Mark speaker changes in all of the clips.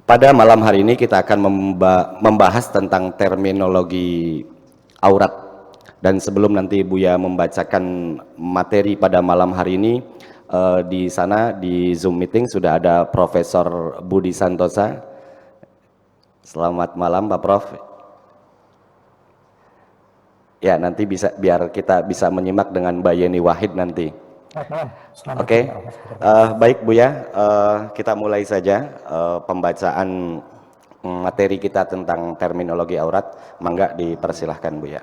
Speaker 1: Pada malam hari ini kita akan membahas tentang terminologi aurat. Dan sebelum nanti Buya membacakan materi pada malam hari ini, di sana di Zoom meeting sudah ada Profesor Budi Santosa. Selamat malam Pak Prof. Ya, nanti biar kita bisa menyimak dengan Mbak Yeni Wahid nanti. Oke, baik Buya, kita mulai saja pembacaan materi kita tentang terminologi aurat. Mangga dipersilahkan Buya.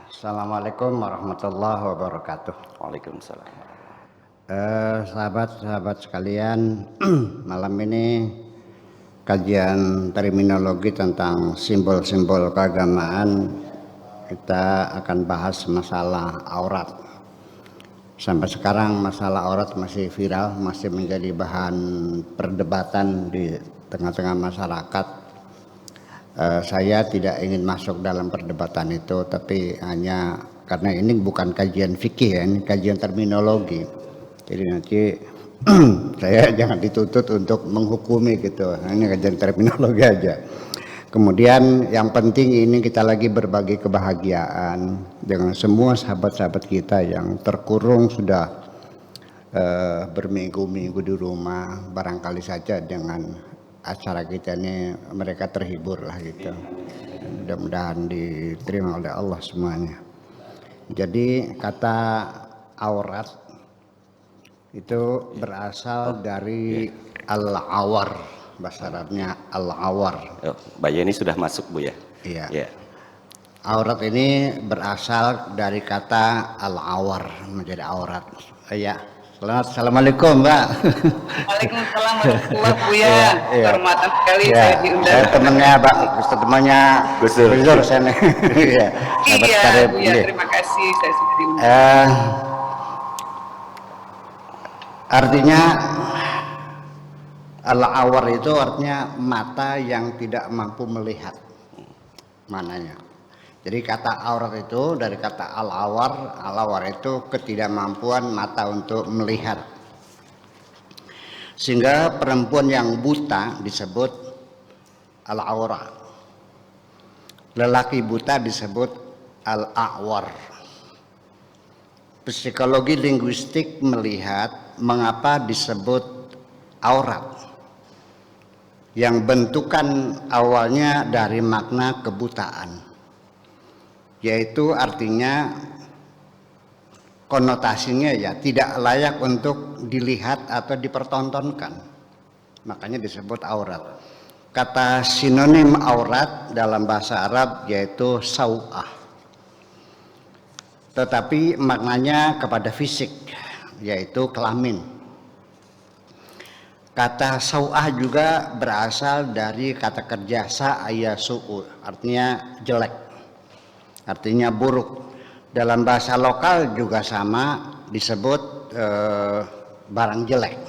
Speaker 2: Assalamualaikum warahmatullahi wabarakatuh.
Speaker 1: Waalaikumsalam.
Speaker 2: Sahabat-sahabat sekalian, malam ini kajian terminologi tentang simbol-simbol keagamaan, kita akan bahas masalah aurat. Sampai sekarang masalah aurat masih viral, masih menjadi bahan perdebatan di tengah-tengah masyarakat. Saya tidak ingin masuk dalam perdebatan itu, tapi hanya karena ini bukan kajian fikih ya, ini kajian terminologi. Jadi nanti saya jangan dituntut untuk menghukumi gitu. Ini kajian terminologi aja. Kemudian yang penting ini kita lagi berbagi kebahagiaan dengan semua sahabat-sahabat kita yang terkurung sudah berminggu-minggu di rumah. Barangkali saja dengan acara kita ini mereka terhibur lah gitu. Mudah-mudahan diterima oleh Allah semuanya. Jadi kata aurat itu berasal dari al-awar. Bahasa Arabnya al-awar.
Speaker 1: Mbak Yeni sudah masuk Bu ya?
Speaker 2: Iya.
Speaker 1: Ya.
Speaker 2: Aurat ini berasal dari kata al-awar, menjadi aurat. Ya. Assalamualaikum Mbak.
Speaker 3: Waalaikumsalam warahmatullahi wabarakatuh. Kehormatan sekali saya diundang.
Speaker 2: Saya temannya Pak, temannya Gus Dur saya. Iya.
Speaker 3: Iya, Buya, terima kasih saya sudah diundang.
Speaker 2: Artinya al-awar itu artinya mata yang tidak mampu melihat, mananya. Jadi kata aurat itu dari kata al-awar, al-awar itu ketidakmampuan mata untuk melihat. Sehingga perempuan yang buta disebut al-awra. Lelaki buta disebut al-awar. Psikologi linguistik melihat mengapa disebut aurat. Yang bentukan awalnya dari makna kebutaan, yaitu artinya konotasinya ya tidak layak untuk dilihat atau dipertontonkan, makanya disebut aurat. Kata sinonim aurat dalam bahasa Arab yaitu sau'ah, tetapi maknanya kepada fisik, yaitu kelamin. Kata sau'ah juga berasal dari kata kerja sa'ayasu'u, artinya jelek, artinya buruk. Dalam bahasa lokal juga sama, disebut barang jelek.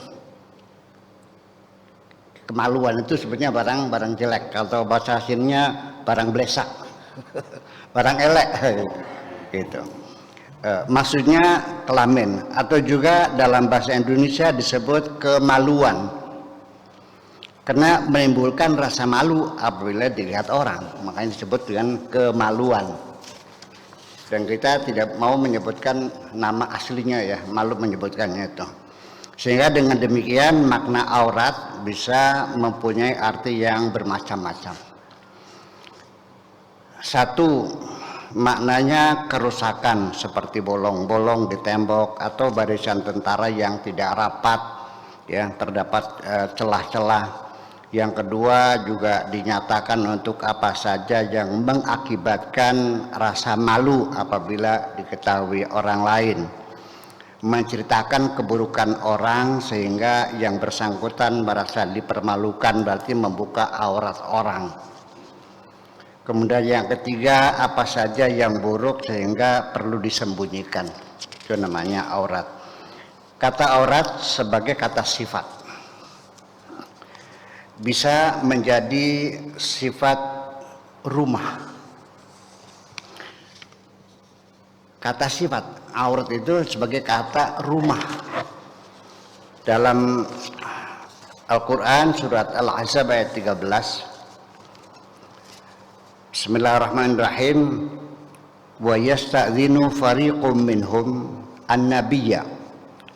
Speaker 2: Kemaluan itu sebetulnya barang jelek. Kalau bahasa aslinya barang blesak, barang elek gitu. Maksudnya kelamin, atau juga dalam bahasa Indonesia disebut kemaluan, karena menimbulkan rasa malu apabila dilihat orang, makanya disebut dengan kemaluan. Dan kita tidak mau menyebutkan nama aslinya ya, malu menyebutkannya itu. Sehingga dengan demikian makna aurat bisa mempunyai arti yang bermacam-macam. Satu, maknanya kerusakan seperti bolong-bolong di tembok atau barisan tentara yang tidak rapat, ya, terdapat celah-celah. Yang kedua juga dinyatakan untuk apa saja yang mengakibatkan rasa malu apabila diketahui orang lain. Menceritakan keburukan orang sehingga yang bersangkutan merasa dipermalukan, berarti membuka aurat orang. Kemudian yang ketiga, apa saja yang buruk sehingga perlu disembunyikan, itu namanya aurat. Kata aurat sebagai kata sifat, bisa menjadi sifat rumah. Kata sifat aurat itu sebagai kata rumah. Dalam Al-Quran surat Al-Ahzab ayat 13. Bismillahirrahmanirrahim. Wa yasta'dhinu fariqum minhum an-nabiyya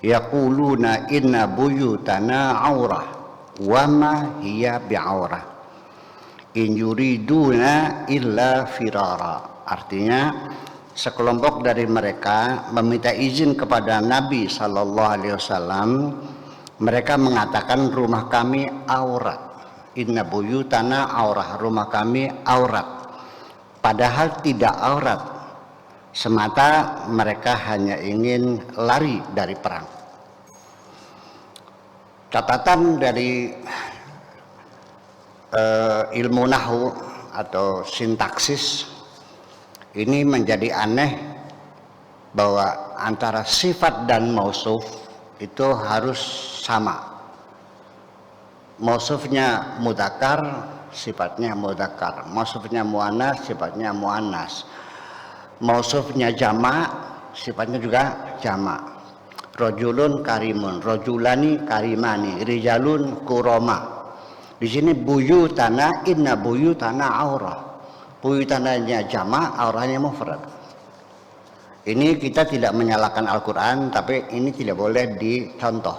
Speaker 2: yaquluna inna buyutana aurah wa ma hiya bi'aurah in yuriduna illa firara. Artinya sekelompok dari mereka meminta izin kepada Nabi sallallahu alaihi wasallam. Mereka mengatakan rumah kami aurat. Inna buyutana aurah, rumah kami aurat. Padahal tidak aurat. Semata mereka hanya ingin lari dari perang. Catatan dari ilmu nahwu atau sintaksis ini menjadi aneh bahwa antara sifat dan mausuf itu harus sama. Mausufnya mudzakkar, sifatnya mudzakkar. Mausufnya muannas, sifatnya muannas. Mausufnya jama', sifatnya juga jama'. Rajulun karimun, rajulani karimani, rijalun kurama. Di sini buyutana, inna buyutana aurah. Buyutananya jama', aurahnya mufrad. Ini kita tidak menyalahkan Al-Quran, tapi ini tidak boleh dicontoh.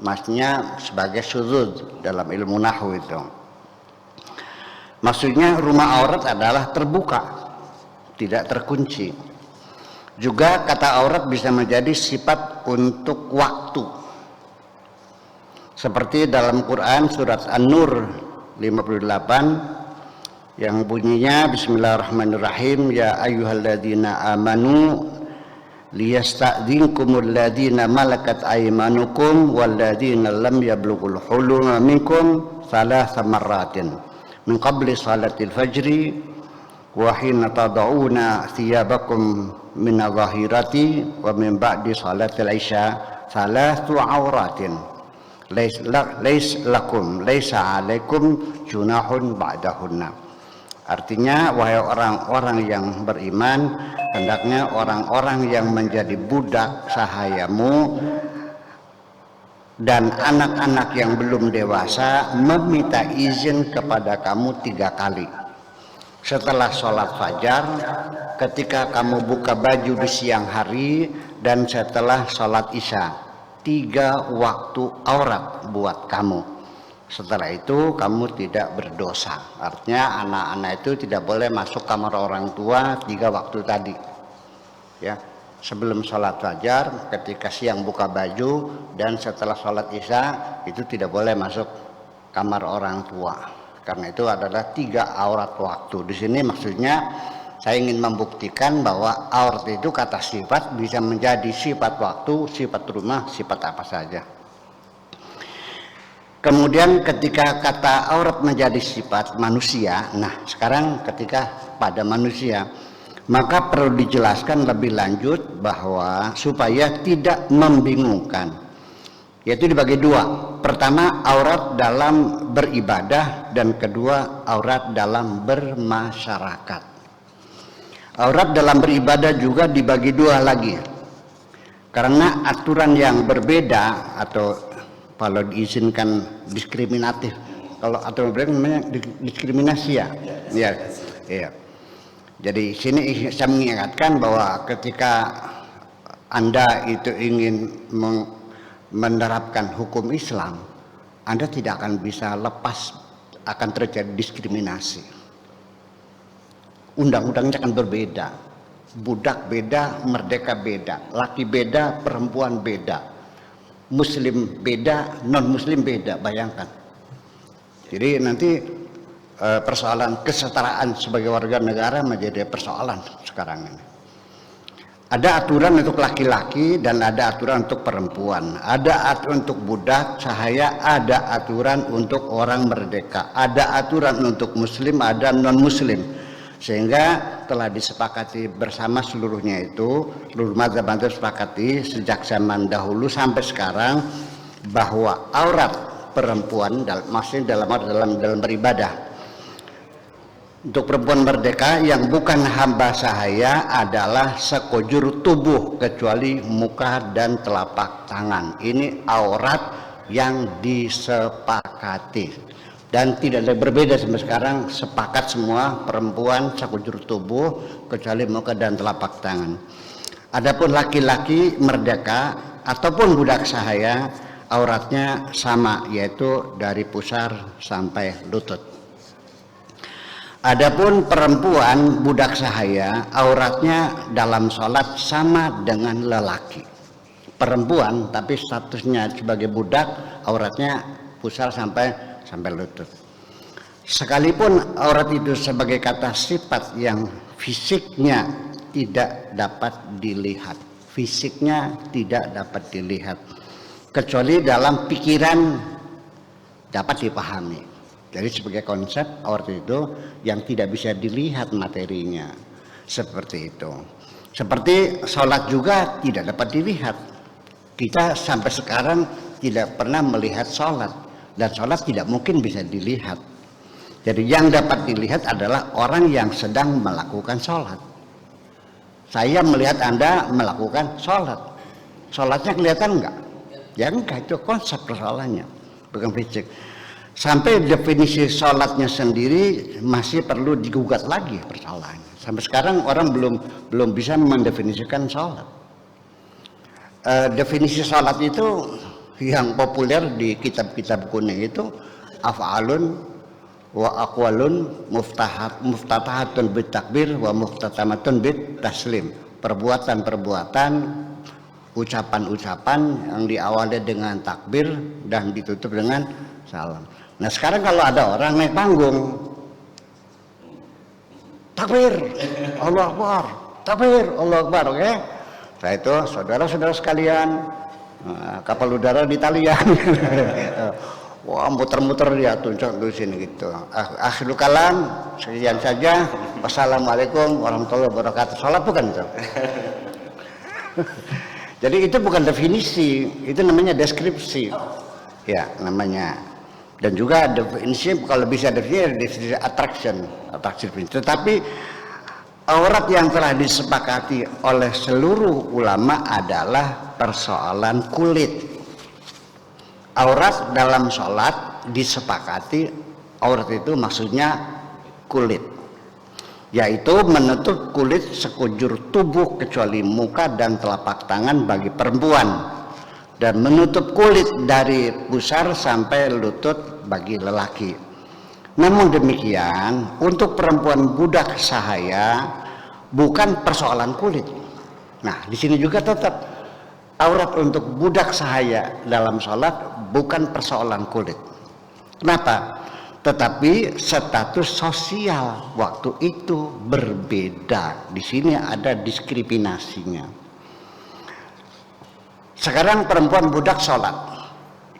Speaker 2: Maksudnya sebagai syudzuz dalam ilmu nahwu itu. Maksudnya rumah aurat adalah terbuka, tidak terkunci. Juga kata aurat bisa menjadi sifat untuk waktu. Seperti dalam Quran surat An-Nur 58 yang bunyinya bismillahirrahmanirrahim, ya ayyuhalladzina amanu liyasta'dzinkumul ladzina malakat aymanukum walladzina lam yablughul huluma minkum thalatha marratin min qabli salatil fajri wa hina tad'una thiyabakum min adh-dhahirati wa min ba'di salatil isya thalathu auratin laisa 'alaikum junahun ba'dahunna. Artinya, wahai orang-orang yang beriman, hendaknya orang-orang yang menjadi budak sahayamu dan anak-anak yang belum dewasa meminta izin kepada kamu 3 kali. Setelah sholat fajar, ketika kamu buka baju di siang hari, dan setelah sholat isya. 3 waktu aurat buat kamu. Setelah itu kamu tidak berdosa. Artinya anak-anak itu tidak boleh masuk kamar orang tua 3 waktu tadi. Ya, sebelum sholat fajar, ketika siang buka baju, dan setelah sholat isya itu tidak boleh masuk kamar orang tua. Karena itu adalah 3 aurat waktu. Di sini maksudnya saya ingin membuktikan bahwa aurat itu kata sifat bisa menjadi sifat waktu, sifat rumah, sifat apa saja. Kemudian ketika kata aurat menjadi sifat manusia, nah sekarang ketika pada manusia, maka perlu dijelaskan lebih lanjut bahwa supaya tidak membingungkan, yaitu dibagi 2. Pertama, aurat dalam beribadah, dan kedua, aurat dalam bermasyarakat. Aurat dalam beribadah juga dibagi 2 lagi, karena aturan yang berbeda atau kalau diizinkan diskriminatif, kalau atau namanya diskriminasi ya. Jadi sini saya mengingatkan bahwa ketika Anda itu ingin menerapkan hukum Islam, Anda tidak akan bisa lepas akan terjadi diskriminasi. Undang-undangnya akan berbeda, budak beda, merdeka beda, laki beda, perempuan beda. Muslim beda, non-muslim beda, bayangkan. Jadi nanti persoalan kesetaraan sebagai warga negara menjadi persoalan sekarang ini. Ada aturan untuk laki-laki dan ada aturan untuk perempuan. Ada aturan untuk budak sahaya, ada aturan untuk orang merdeka. Ada aturan untuk muslim, ada non-muslim. Sehingga telah disepakati bersama seluruhnya itu, seluruh mazhab disepakati sejak zaman dahulu sampai sekarang bahwa aurat perempuan, maksudnya dalam beribadah, untuk perempuan merdeka yang bukan hamba sahaya adalah sekujur tubuh kecuali muka dan telapak tangan. Ini aurat yang disepakati. Dan tidak ada berbeda sampai sekarang, sepakat semua perempuan sekujur tubuh kecuali muka dan telapak tangan. Adapun laki-laki merdeka ataupun budak sahaya, auratnya sama, yaitu dari pusar sampai lutut. Adapun perempuan budak sahaya, auratnya dalam sholat sama dengan lelaki. Perempuan tapi statusnya sebagai budak, auratnya pusar sampai lutut. Sekalipun aurat itu sebagai kata sifat yang fisiknya tidak dapat dilihat, fisiknya tidak dapat dilihat, kecuali dalam pikiran dapat dipahami. Jadi sebagai konsep aurat itu yang tidak bisa dilihat materinya, seperti itu. Seperti sholat juga tidak dapat dilihat. Kita sampai sekarang tidak pernah melihat sholat, dan sholat tidak mungkin bisa dilihat. Jadi yang dapat dilihat adalah orang yang sedang melakukan sholat. Saya melihat Anda melakukan sholat, sholatnya kelihatan enggak? Ya enggak, itu konsep persoalannya, bukan fisik. Sampai definisi sholatnya sendiri masih perlu digugat lagi persoalannya. Sampai sekarang orang belum bisa mendefinisikan sholat. Definisi sholat itu yang populer di kitab-kitab kuning itu af'alun wa aqwalun muftatahatun bitakbir wa muftatamatun bitaslim. Perbuatan-perbuatan, ucapan-ucapan yang diawali dengan takbir dan ditutup dengan salam. Nah sekarang kalau ada orang naik panggung, takbir, Allahu Akbar, takbir, Allahu Akbar, oke? Nah itu saudara-saudara sekalian, kapal udara di talian, wah muter-muter dia tunjuk di sini gitu. Akhirul kalam, sekian saja. Wassalamualaikum warahmatullahi wabarakatuh. Salat bukan itu? Jadi itu bukan definisi, itu namanya deskripsi, ya namanya. Dan juga definisi kalau bisa definisi attraction. Tetapi aurat yang telah disepakati oleh seluruh ulama adalah persoalan kulit. Aurat dalam sholat disepakati, aurat itu maksudnya kulit, yaitu menutup kulit sekujur tubuh kecuali muka dan telapak tangan bagi perempuan, dan menutup kulit dari pusar sampai lutut bagi lelaki. Namun demikian, untuk perempuan budak sahaya bukan persoalan kulit. Nah, di sini juga tetap aurat untuk budak sahaya dalam sholat bukan persoalan kulit. Kenapa? Tetapi status sosial waktu itu berbeda. Di sini ada diskriminasinya. Sekarang perempuan budak sholat,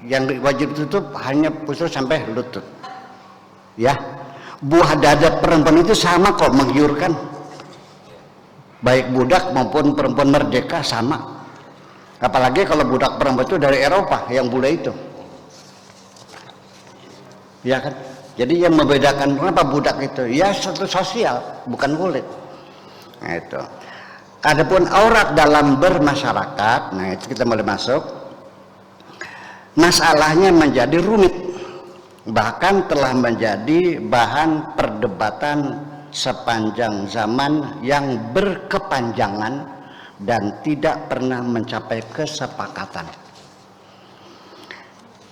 Speaker 2: yang wajib tutup hanya pusar sampai lutut. Ya, buah dada perempuan itu sama kok menggiurkan. Baik budak maupun perempuan merdeka sama. Apalagi kalau budak perempuan itu dari Eropa yang bule itu. Ya kan? Jadi yang membedakan kenapa budak itu? Ya status sosial, bukan kulit. Nah itu. Adapun aurat dalam bermasyarakat, nah itu kita mulai masuk. Masalahnya menjadi rumit. Bahkan telah menjadi bahan perdebatan sepanjang zaman yang berkepanjangan dan tidak pernah mencapai kesepakatan.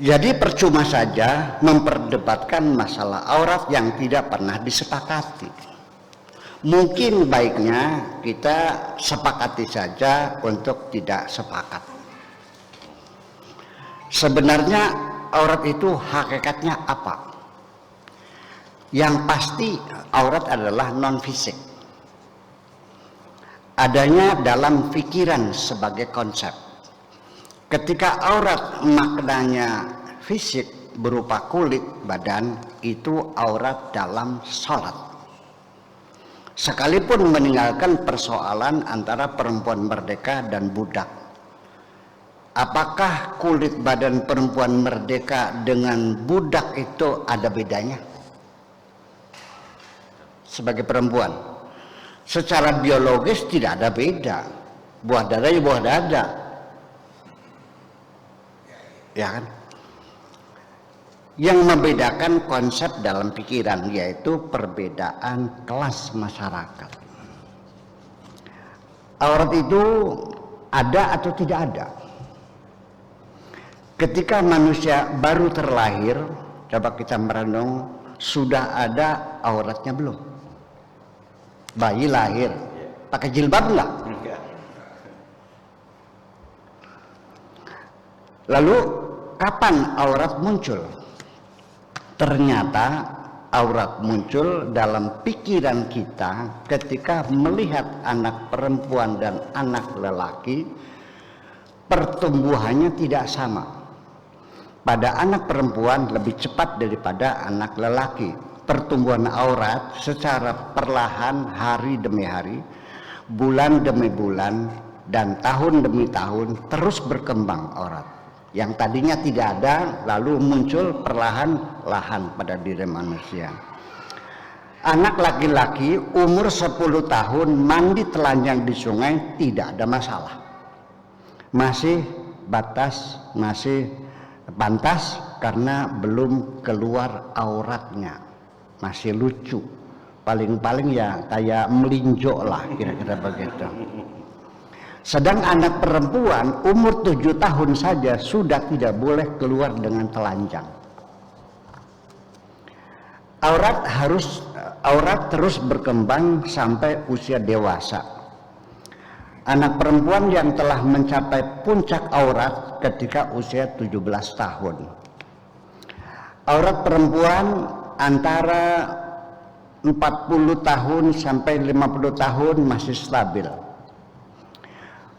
Speaker 2: Jadi percuma saja memperdebatkan masalah aurat yang tidak pernah disepakati. Mungkin baiknya kita sepakati saja untuk tidak sepakat. Sebenarnya aurat itu hakikatnya apa? Yang pasti aurat adalah non fisik. Adanya dalam pikiran sebagai konsep. Ketika aurat maknanya fisik berupa kulit badan, itu aurat dalam sholat. Sekalipun meninggalkan persoalan antara perempuan merdeka dan budak. Apakah kulit badan perempuan merdeka dengan budak itu ada bedanya? Sebagai perempuan, secara biologis tidak ada beda. Buah dada ya buah dada. Ya kan? yang membedakan konsep dalam pikiran, yaitu perbedaan kelas masyarakat. Aurat itu ada atau tidak ada? Ketika manusia baru terlahir, coba kita merenung, sudah ada auratnya belum? Bayi lahir, pakai jilbab enggak? Lalu kapan aurat muncul? Ternyata aurat muncul dalam pikiran kita ketika melihat anak perempuan dan anak lelaki, pertumbuhannya tidak sama. Pada anak perempuan lebih cepat daripada anak lelaki. Pertumbuhan aurat secara perlahan hari demi hari, bulan demi bulan, dan tahun demi tahun terus berkembang aurat. Yang tadinya tidak ada lalu muncul perlahan-lahan pada diri manusia. Anak laki-laki umur 10 tahun mandi telanjang di sungai tidak ada masalah. Masih batas, masih pantas karena belum keluar auratnya. Masih lucu. Paling-paling ya kayak melinjo lah, kira-kira begitu. Sedang anak perempuan umur 7 tahun saja sudah tidak boleh keluar dengan telanjang. Aurat terus berkembang sampai usia dewasa. Anak perempuan yang telah mencapai puncak aurat ketika usia 17 tahun. Aurat perempuan antara 40 tahun sampai 50 tahun masih stabil.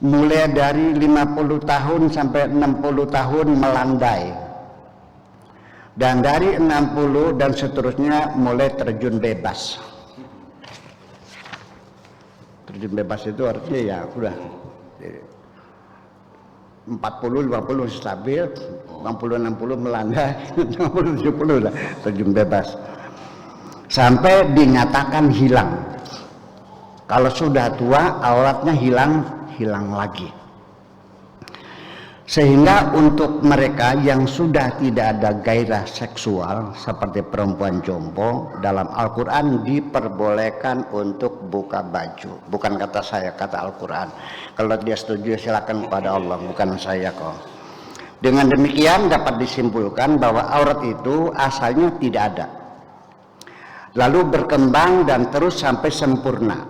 Speaker 2: Mulai dari 50 tahun sampai 60 tahun melandai. Dan dari 60 dan seterusnya mulai terjun bebas. Terjun bebas itu artinya ya udah 40-50 stabil, 50-60 melandai, 60-70 lah terjun bebas. Sampai dinyatakan hilang. Kalau sudah tua auratnya hilang lagi. Sehingga untuk mereka yang sudah tidak ada gairah seksual seperti perempuan jompo, dalam Al-Quran diperbolehkan untuk buka baju. Bukan kata saya, kata Al-Quran. Kalau dia setuju silakan kepada Allah, bukan saya kok. Dengan demikian dapat disimpulkan bahwa aurat itu asalnya tidak ada, lalu berkembang dan terus sampai sempurna,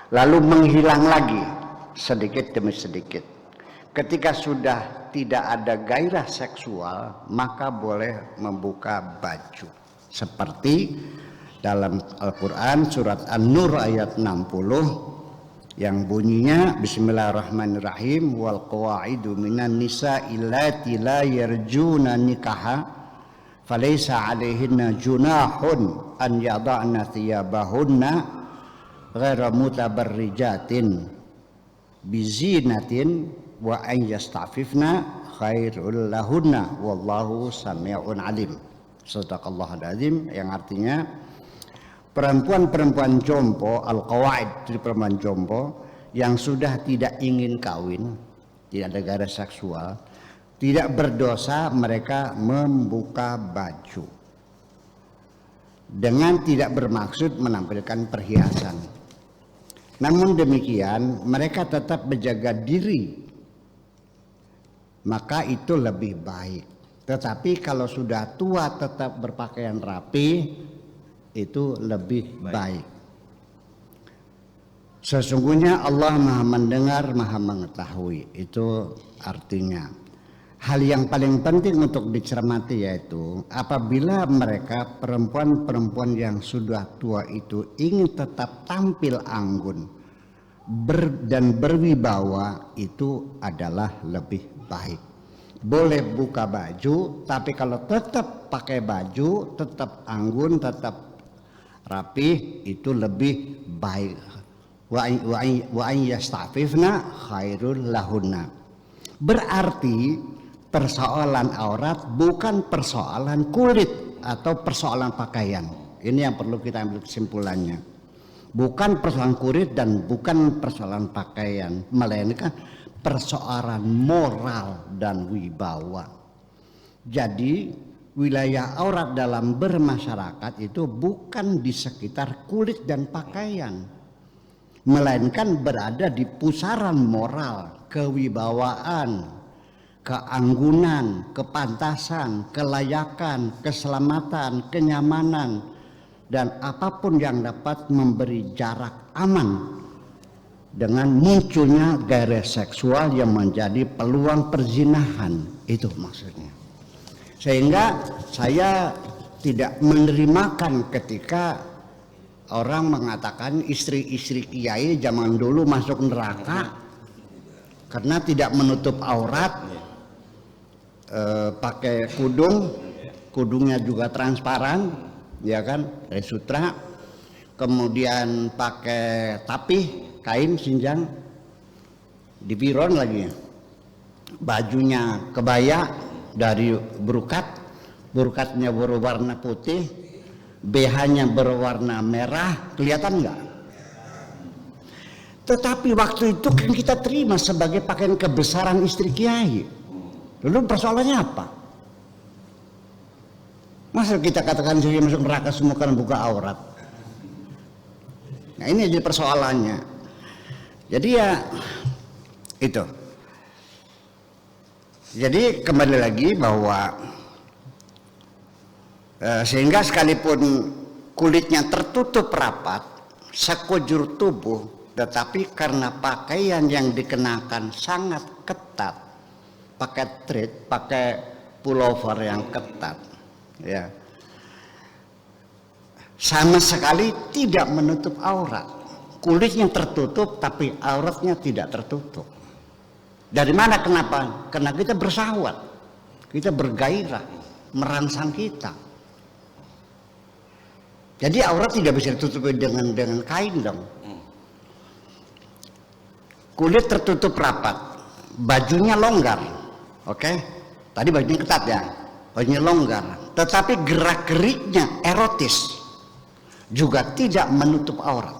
Speaker 2: lalu menghilang lagi sedikit demi sedikit. Ketika sudah tidak ada gairah seksual, maka boleh membuka baju. Seperti dalam Al-Quran surat An-Nur ayat 60 yang bunyinya Bismillahirrahmanirrahim, wal qawaidu minan nisa'i allati la yarjuna nikaha falaysa 'alaihinna junahun an yada'na thiyabahunna ghaira mutabarrijatin bizinatin wa an yasta'fifna khairul lahunna wallahu sami'un alim. Shadaqallahul azim, yang artinya perempuan-perempuan jompo, al-qawaid dari perempuan jompo yang sudah tidak ingin kawin, tidak ada gairah seksual, tidak berdosa mereka membuka baju dengan tidak bermaksud menampilkan perhiasan. Namun demikian mereka tetap menjaga diri, maka itu lebih baik. Tetapi kalau sudah tua tetap berpakaian rapi, itu lebih baik. Sesungguhnya Allah Maha mendengar, Maha mengetahui. Itu artinya hal yang paling penting untuk dicermati yaitu apabila mereka perempuan-perempuan yang sudah tua itu ingin tetap tampil anggun dan berwibawa, itu adalah lebih baik. Boleh buka baju, tapi kalau tetap pakai baju, tetap anggun, tetap rapi, itu lebih baik. Wa an yasta'fifna khairul lahunna. Berarti persoalan aurat bukan persoalan kulit atau persoalan pakaian. Ini yang perlu kita ambil kesimpulannya. Bukan persoalan kulit dan bukan persoalan pakaian, melainkan persoalan moral dan wibawa. Jadi wilayah aurat dalam bermasyarakat itu bukan di sekitar kulit dan pakaian, melainkan berada di pusaran moral, kewibawaan, keanggunan, kepantasan, kelayakan, keselamatan, kenyamanan, dan apapun yang dapat memberi jarak aman dengan munculnya gairah seksual yang menjadi peluang perzinahan. Itu maksudnya. Sehingga saya tidak menerimakan ketika orang mengatakan istri-istri kiai zaman dulu masuk neraka karena tidak menutup aurat, pakai kudungnya juga transparan, ya kan, dari sutra, kemudian pakai tapih, kain sinjang, dibiron lagi, bajunya kebaya dari brukatnya berwarna putih, BH-nya berwarna merah, kelihatan nggak? Tetapi waktu itu kan kita terima sebagai pakaian kebesaran istri kiai. Lalu persoalannya apa? Masa kita katakan saya masuk neraka semua karena buka aurat? Nah ini jadi persoalannya. Jadi ya itu. Jadi kembali lagi bahwa sehingga sekalipun kulitnya tertutup rapat sekujur tubuh, tetapi karena pakaian yang dikenakan sangat ketat, pakai thread, pakai pullover yang ketat, ya, sama sekali tidak menutup aurat. Kulitnya tertutup tapi auratnya tidak tertutup. Dari mana? Kenapa? Karena kita bersahwat, kita bergairah, merangsang kita. Jadi aurat tidak bisa ditutupi dengan kain dong. Kulit tertutup rapat, bajunya longgar, oke? Tadi bajunya ketat ya, bajunya longgar, tetapi gerak-geriknya erotis, juga tidak menutup aurat,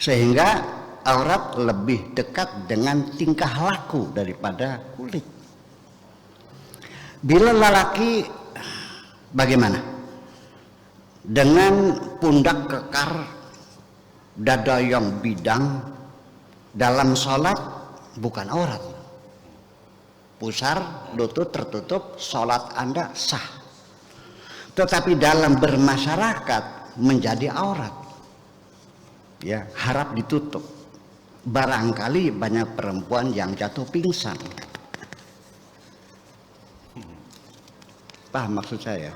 Speaker 2: sehingga aurat lebih dekat dengan tingkah laku daripada kulit. Bila lelaki bagaimana? Dengan pundak kekar, dada yang bidang, dalam sholat bukan aurat, pusar, lutut tertutup, sholat Anda sah. Tetapi dalam bermasyarakat menjadi aurat, ya, harap ditutup. Barangkali banyak perempuan yang jatuh pingsan. Paham maksud saya?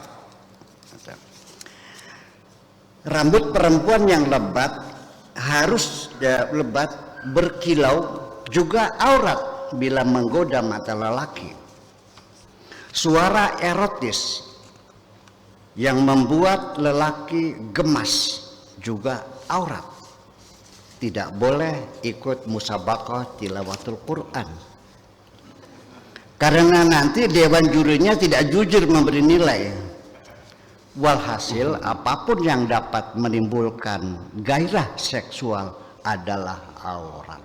Speaker 2: Rambut perempuan yang lebat harus lebat, berkilau, juga aurat bila menggoda mata lelaki. Suara erotis yang membuat lelaki gemas juga aurat. Tidak boleh ikut musabaqah tilawatul Quran, karena nanti dewan jurinya tidak jujur memberi nilai. Walhasil apapun yang dapat menimbulkan gairah seksual adalah aurat.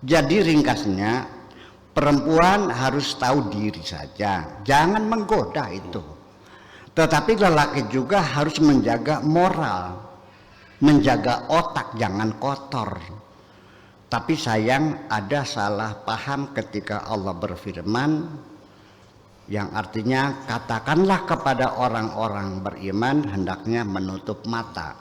Speaker 2: Jadi ringkasnya, perempuan harus tahu diri saja, jangan menggoda itu. Tetapi lelaki juga harus menjaga moral, menjaga otak, jangan kotor. Tapi sayang ada salah paham ketika Allah berfirman, yang artinya katakanlah kepada orang-orang beriman hendaknya menutup mata.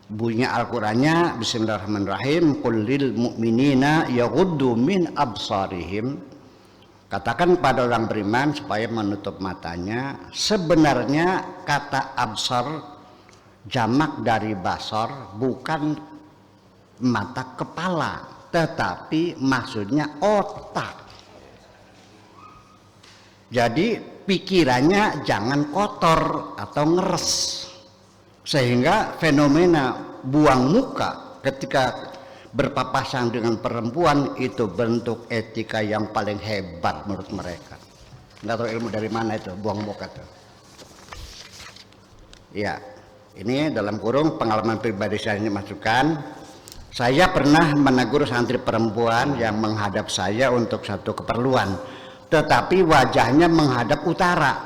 Speaker 2: Bunyi Al-Qur'annya Bismillahirrahmanirrahim, qul lil mu'minina yaghuddu min absarihim. Katakan pada orang beriman supaya menutup matanya. Sebenarnya kata absar jamak dari basar, bukan mata kepala, tetapi maksudnya otak. Jadi pikirannya jangan kotor atau ngeres, sehingga fenomena buang muka ketika berpapasan dengan perempuan itu bentuk etika yang paling hebat menurut mereka. Nggak tahu ilmu dari mana itu buang muka itu. Ya, ini dalam kurung pengalaman pribadi saya ini masukan. Saya pernah menegur santri perempuan yang menghadap saya untuk satu keperluan. tetapi wajahnya menghadap utara,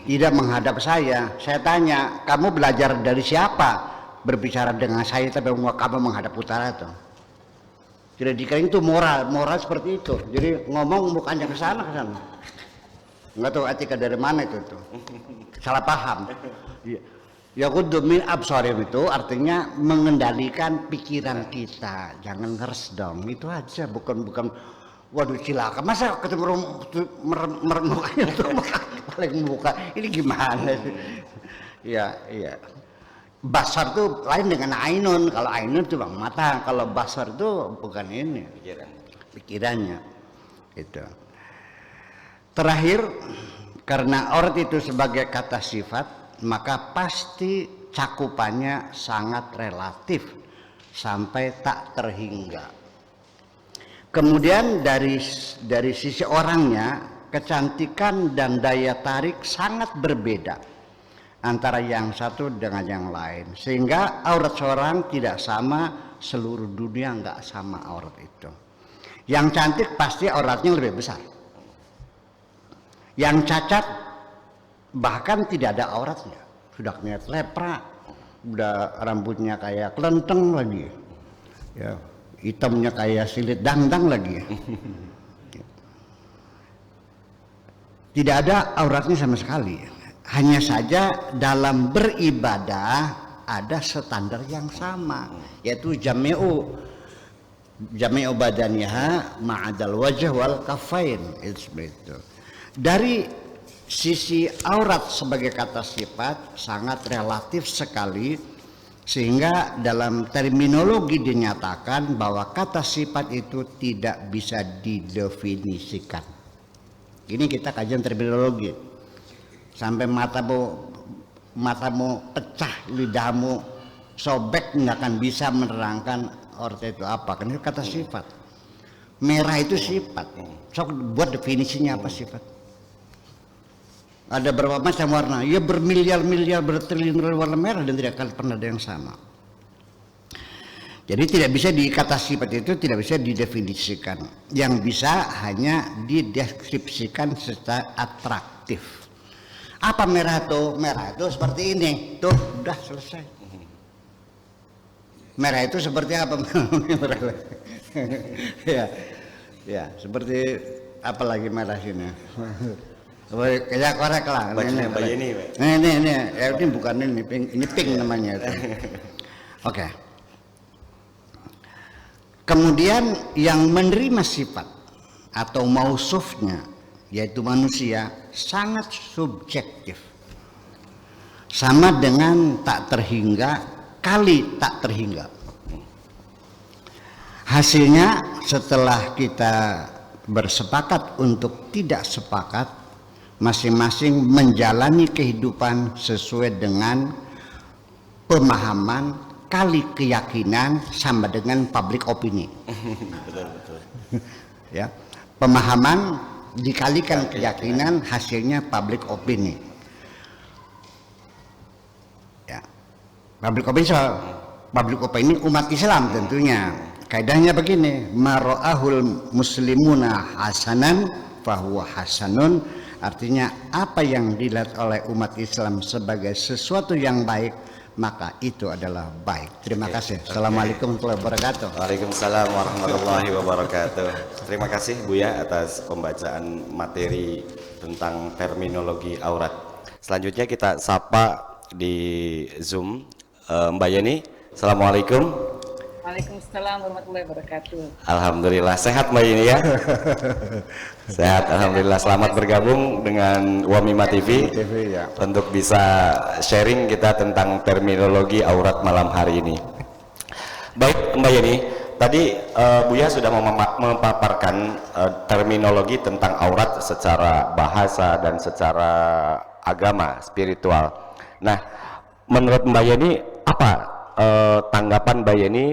Speaker 2: tidak menghadap saya. Saya tanya, kamu belajar dari siapa? Berbicara dengan saya tapi kamu menghadap utara tuh. Tidak dikira itu moral seperti itu. Jadi ngomong mukanya ke sana. Nggak tahu etika dari mana itu tuh. Salah paham. Ya kudu min absorim itu artinya mengendalikan pikiran kita. Jangan ngeres dong. Itu aja, bukan waduh cilaka. Masa ketemu mukanya tuh paling muka. Ini gimana sih? Ya, iya. Basar tuh lain dengan ainun. Kalau ainun itu bang mata, kalau basar tuh bukan ini pikirannya itu. Terakhir, karena aurat itu sebagai kata sifat, maka pasti cakupannya sangat relatif sampai tak terhingga. Kemudian dari sisi orangnya, kecantikan dan daya tarik sangat berbeda antara yang satu dengan yang lain, sehingga aurat seorang tidak sama, seluruh dunia nggak sama aurat itu. Yang cantik pasti auratnya lebih besar, yang cacat bahkan tidak ada auratnya, sudah niat lepra, udah rambutnya kayak kelenteng lagi, ya hitamnya kayak silit dangdang lagi, tidak ada auratnya sama sekali. Hanya saja dalam beribadah ada standar yang sama, yaitu jami'u badaniha ma'adal wajh wal kafain. Itu dari sisi aurat sebagai kata sifat sangat relatif sekali, sehingga dalam terminologi dinyatakan bahwa kata sifat itu tidak bisa didefinisikan. Ini kita kajian terminologi. Sampai matamu pecah, lidahmu sobek, nggak akan bisa menerangkan aurat itu apa, karena itu kata sifat. Merah itu sifat. Sok buat definisinya apa sifat? Ada berapa macam warna? Ya bermiliar-miliar, bertriliun warna merah dan tidak akan pernah ada yang sama. Jadi tidak bisa dikata sifat itu tidak bisa didefinisikan. Yang bisa hanya dideskripsikan secara atraktif. Apa merah tuh? Merah itu seperti ini. Tuh, udah selesai. Merah itu seperti apa? ya, seperti apa lagi merah sini? Kayak korek lah. Ini, ya, ini bukan ini pink namanya itu. Oke. Kemudian yang menerima sifat atau mausufnya, yaitu manusia, sangat subjektif, sama dengan tak terhingga kali tak terhingga. Hasilnya setelah kita bersepakat untuk tidak sepakat, masing-masing menjalani kehidupan sesuai dengan pemahaman kali keyakinan sama dengan public opini. Betul. Ya, pemahaman dikalikan keyakinan, hasilnya public opini. Ya, public opini umat Islam tentunya. Kaidahnya begini, maro'ahul muslimuna hasanan fahuwa hasanun. Artinya apa yang dilihat oleh umat Islam sebagai sesuatu yang baik, maka itu adalah baik. Terima kasih. Assalamualaikum warahmatullahi wabarakatuh.
Speaker 1: Waalaikumsalam warahmatullahi wabarakatuh. Terima kasih Buya atas pembacaan materi tentang terminologi aurat. Selanjutnya kita sapa di Zoom Mbak Yeni. Assalamualaikum.
Speaker 3: Waalaikumsalam warahmatullahi wabarakatuh.
Speaker 1: Alhamdulillah sehat Mbak Yeni ya. Sehat, alhamdulillah. Selamat bergabung dengan Wamima TV ya, untuk bisa sharing kita tentang terminologi aurat malam hari ini. Baik Mbak Yeni, tadi Buya sudah memaparkan terminologi tentang aurat secara bahasa dan secara agama, spiritual. Nah, menurut Mbak Yeni apa tanggapan Mbak Yeni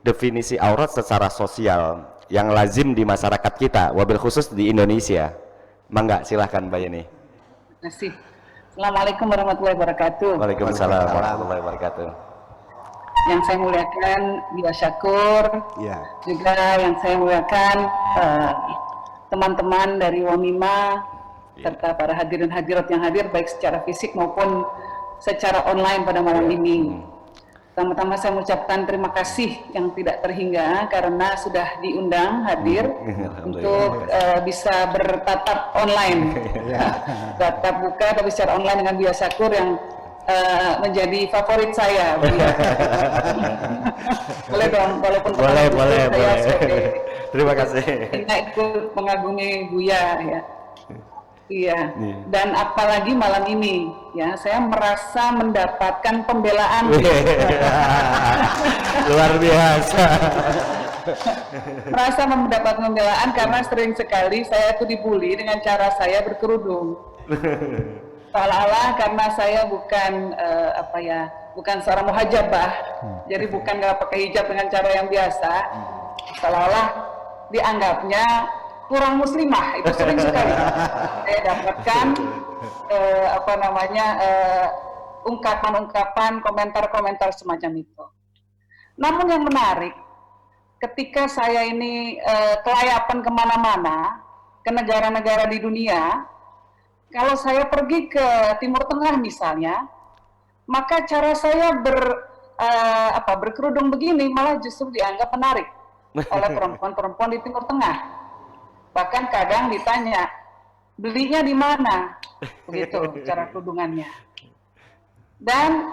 Speaker 1: definisi aurat secara sosial yang lazim di masyarakat kita, wabil khusus di Indonesia? Mangga, silahkan Mbak Yeni.
Speaker 3: Terima kasih. Assalamualaikum warahmatullahi wabarakatuh.
Speaker 1: Waalaikumsalam warahmatullahi wabarakatuh.
Speaker 3: Yang saya muliakan Buya Syakur,
Speaker 2: Ya.
Speaker 3: juga yang saya muliakan teman-teman dari Wamima serta para hadirin hadirat yang hadir baik secara fisik maupun secara online pada malam ini. Pertama-tama saya mengucapkan terima kasih yang tidak terhingga karena sudah diundang hadir untuk bisa bertatap online, tatap muka tapi secara online dengan Buya Syakur yang menjadi favorit saya. Boleh dong, walaupun
Speaker 1: boleh.
Speaker 3: sebagai
Speaker 1: Terima kasih.
Speaker 3: ikut mengagumi Buya ya. Iya, dan apalagi malam ini, ya, saya merasa mendapatkan pembelaan.
Speaker 1: Luar biasa.
Speaker 3: Merasa mendapat pembelaan karena sering sekali saya itu dibully dengan cara saya berkerudung. Seolah-olah karena saya bukan bukan seorang muhajabah, jadi bukan nggak pakai hijab dengan cara yang biasa. Seolah-olah dianggapnya kurang muslimah. Itu sering sekali saya dapatkan ungkapan-ungkapan, komentar-komentar semacam itu. Namun yang menarik, ketika saya ini kelayapan kemana-mana, ke negara-negara di dunia, kalau saya pergi ke Timur Tengah misalnya, maka cara saya berkerudung begini malah justru dianggap menarik oleh perempuan-perempuan di Timur Tengah. Bahkan kadang ditanya, belinya di mana? Begitu cara kerudungannya. Dan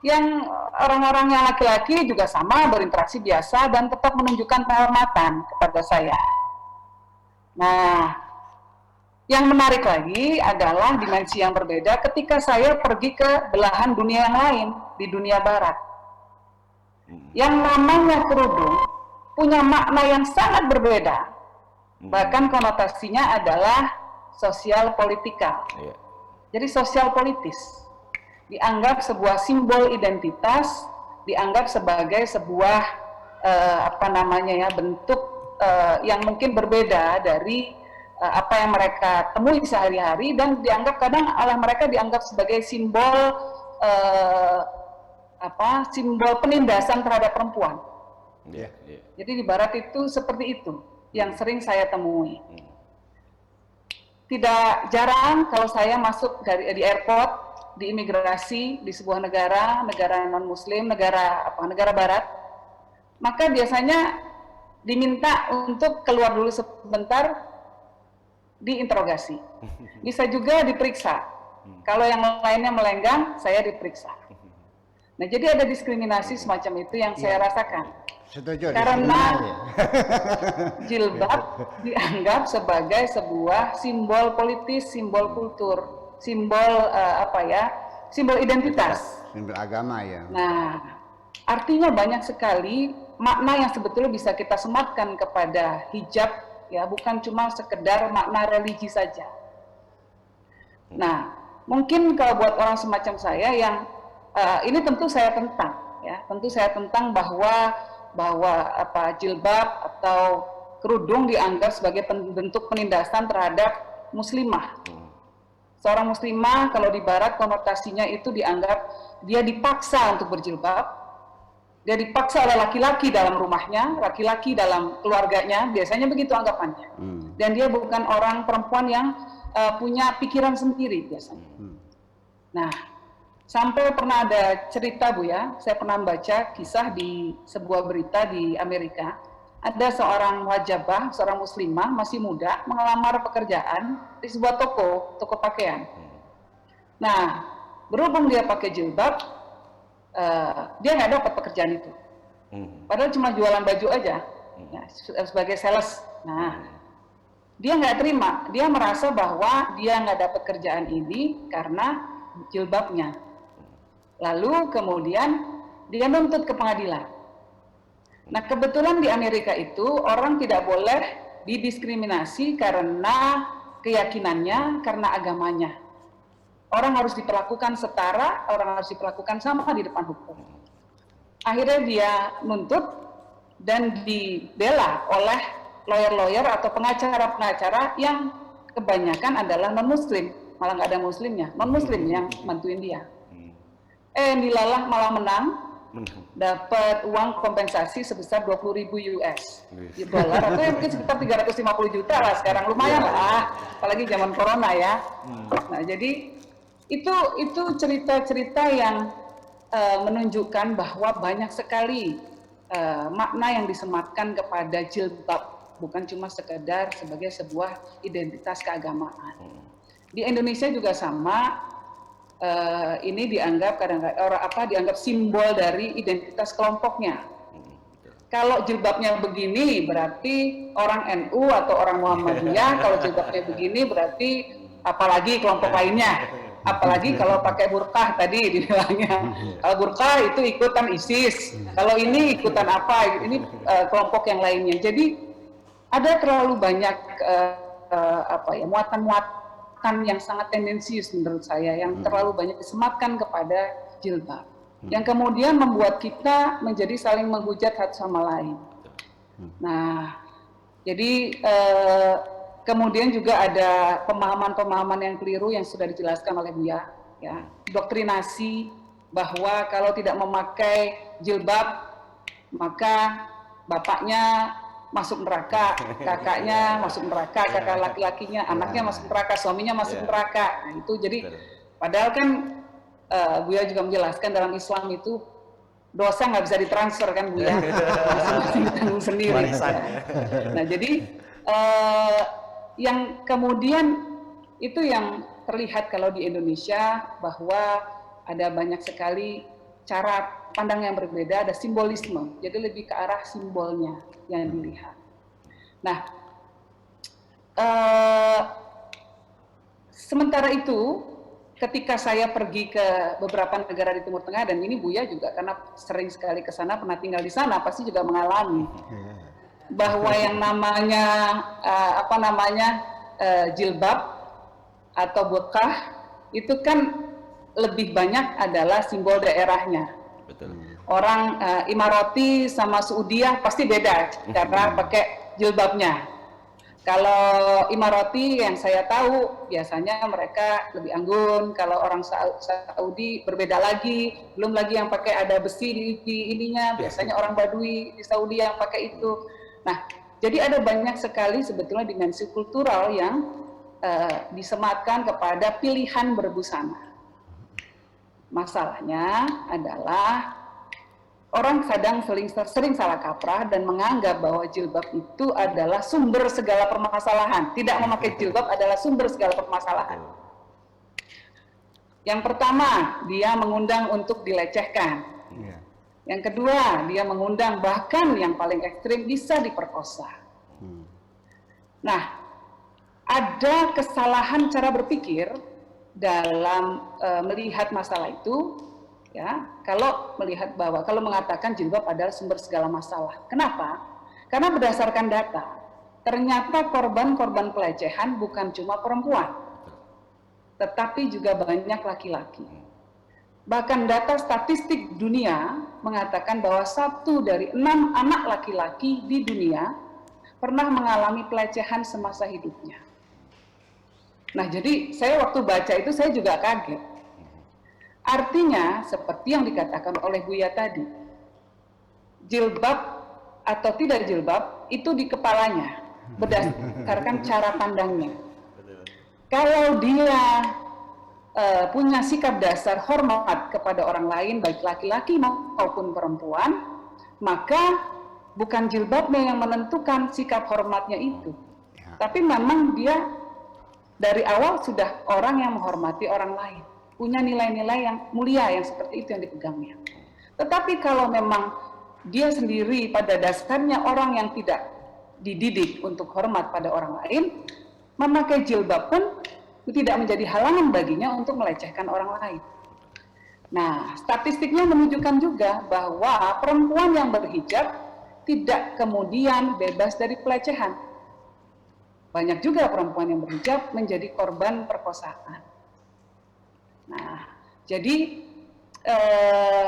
Speaker 3: yang orang-orang yang laki-laki juga sama, berinteraksi biasa dan tetap menunjukkan penghormatan kepada saya. Nah, yang menarik lagi adalah dimensi yang berbeda ketika saya pergi ke belahan dunia yang lain, di dunia barat. Yang namanya kerudung punya makna yang sangat berbeda. Bahkan konotasinya adalah sosial politikal. Jadi sosial politis. Dianggap sebuah simbol identitas, dianggap sebagai sebuah bentuk yang mungkin berbeda dari apa yang mereka temui sehari-hari, dan dianggap kadang oleh mereka dianggap sebagai simbol simbol penindasan terhadap perempuan. Jadi di barat itu seperti itu yang sering saya temui. Tidak jarang kalau saya masuk di airport, di imigrasi di sebuah negara non-muslim, negara barat, maka biasanya diminta untuk keluar dulu sebentar, diinterogasi. Bisa juga diperiksa. Kalau yang lainnya melenggang, saya diperiksa. Nah, jadi ada diskriminasi semacam itu yang saya rasakan.
Speaker 2: Setuju.
Speaker 3: Karena jilbab dianggap sebagai sebuah simbol politis, simbol kultur, simbol simbol identitas,
Speaker 2: simbol agama ya.
Speaker 3: Nah, artinya banyak sekali makna yang sebetulnya bisa kita sematkan kepada hijab, ya, bukan cuma sekedar makna religi saja. Nah, mungkin kalau buat orang semacam saya yang ini tentu saya tentang, ya, tentu saya tentang bahwa jilbab atau kerudung dianggap sebagai bentuk penindasan terhadap muslimah. Seorang muslimah kalau di barat konotasinya itu dianggap dia dipaksa untuk berjilbab, dia dipaksa oleh laki-laki dalam rumahnya, laki-laki dalam keluarganya, biasanya begitu anggapannya. Dan dia bukan orang perempuan yang punya pikiran sendiri biasanya. Nah, sampai pernah ada cerita, Bu, ya, saya pernah baca kisah di sebuah berita di Amerika. Ada seorang wajabah, seorang muslimah masih muda mengelamar pekerjaan di sebuah toko pakaian. Nah, berhubung dia pakai jilbab, dia nggak dapat pekerjaan itu. Padahal cuma jualan baju aja, ya, sebagai sales. Nah, dia nggak terima. Dia merasa bahwa dia nggak dapat kerjaan ini karena jilbabnya. Lalu kemudian dia nuntut ke pengadilan. Nah, kebetulan di Amerika itu orang tidak boleh didiskriminasi karena keyakinannya, karena agamanya. Orang harus diperlakukan setara, orang harus diperlakukan sama di depan hukum. Akhirnya dia nuntut dan dibela oleh lawyer-lawyer atau pengacara-pengacara yang kebanyakan adalah non-muslim, malah nggak ada muslimnya, non-muslim yang bantuin dia. Dilalah malah menang, dapat uang kompensasi sebesar 20.000 US dolar atau ya mungkin sekitar 350 juta lah sekarang, lumayan lah, apalagi zaman corona ya. Nah jadi itu cerita-cerita yang menunjukkan bahwa banyak sekali makna yang disematkan kepada jilbab, bukan cuma sekedar sebagai sebuah identitas keagamaan. Di Indonesia juga sama. Ini dianggap dianggap simbol dari identitas kelompoknya. Kalau jilbabnya begini berarti orang NU atau orang Muhammadiyah, kalau jilbabnya begini berarti apalagi kelompok lainnya. Apalagi kalau pakai burqah tadi dibilangnya. Kalau burqah itu ikutan ISIS. Kalau ini ikutan apa? Ini kelompok yang lainnya. Jadi ada terlalu banyak muatan-muatan yang sangat tendensius menurut saya, yang terlalu banyak disematkan kepada jilbab, yang kemudian membuat kita menjadi saling menghujat satu sama lain. Nah, jadi kemudian juga ada pemahaman-pemahaman yang keliru yang sudah dijelaskan oleh Buya, ya, doktrinasi bahwa kalau tidak memakai jilbab maka bapaknya masuk neraka, kakaknya masuk neraka, kakak laki-lakinya, anaknya masuk neraka, suaminya masuk neraka. Nah, itu jadi padahal kan Buya juga menjelaskan dalam Islam itu dosa nggak bisa ditransfer kan Buya, masing-masing tanggung sendiri. Nah jadi yang kemudian itu yang terlihat kalau di Indonesia bahwa ada banyak sekali cara pandang yang berbeda, ada simbolisme, jadi lebih ke arah simbolnya yang dilihat. Nah, sementara itu, ketika saya pergi ke beberapa negara di Timur Tengah, dan ini Buya juga karena sering sekali ke sana, pernah tinggal di sana, pasti juga mengalami bahwa yang namanya jilbab atau burqah itu kan lebih banyak adalah simbol daerahnya. Betul. Orang Imarati sama Saudiah pasti beda karena pakai jilbabnya. Kalau Imarati yang saya tahu biasanya mereka lebih anggun. Kalau orang Saudi berbeda lagi. Belum lagi yang pakai ada besi di ininya. Biasanya orang Badui di Saudi yang pakai itu. Nah, jadi ada banyak sekali sebetulnya dimensi kultural yang disematkan kepada pilihan berbusana. Masalahnya adalah orang kadang sering salah kaprah dan menganggap bahwa jilbab itu adalah sumber segala permasalahan. Tidak memakai jilbab adalah sumber segala permasalahan. Yang pertama, dia mengundang untuk dilecehkan. Yang kedua, dia mengundang bahkan yang paling ekstrim bisa diperkosa. Nah, ada kesalahan cara berpikir dalam melihat masalah itu, ya, kalau mengatakan jilbab adalah sumber segala masalah. Kenapa? Karena berdasarkan data, ternyata korban-korban pelecehan bukan cuma perempuan, tetapi juga banyak laki-laki. Bahkan data statistik dunia mengatakan bahwa 1 dari 6 anak laki-laki di dunia pernah mengalami pelecehan semasa hidupnya. Nah, jadi saya waktu baca itu saya juga kaget. Artinya, seperti yang dikatakan oleh Buya tadi, jilbab atau tidak jilbab itu di kepalanya, berdasarkan cara pandangnya. Kalau dia punya sikap dasar hormat kepada orang lain, baik laki-laki maupun perempuan, maka bukan jilbabnya yang menentukan sikap hormatnya itu. Tapi memang dia dari awal sudah orang yang menghormati orang lain, punya nilai-nilai yang mulia yang seperti itu yang dipegangnya. Tetapi kalau memang dia sendiri pada dasarnya orang yang tidak dididik untuk hormat pada orang lain, memakai jilbab pun tidak menjadi halangan baginya untuk melecehkan orang lain. Nah, statistiknya menunjukkan juga bahwa perempuan yang berhijab tidak kemudian bebas dari pelecehan. Banyak juga perempuan yang berhijab menjadi korban perkosaan. Nah, jadi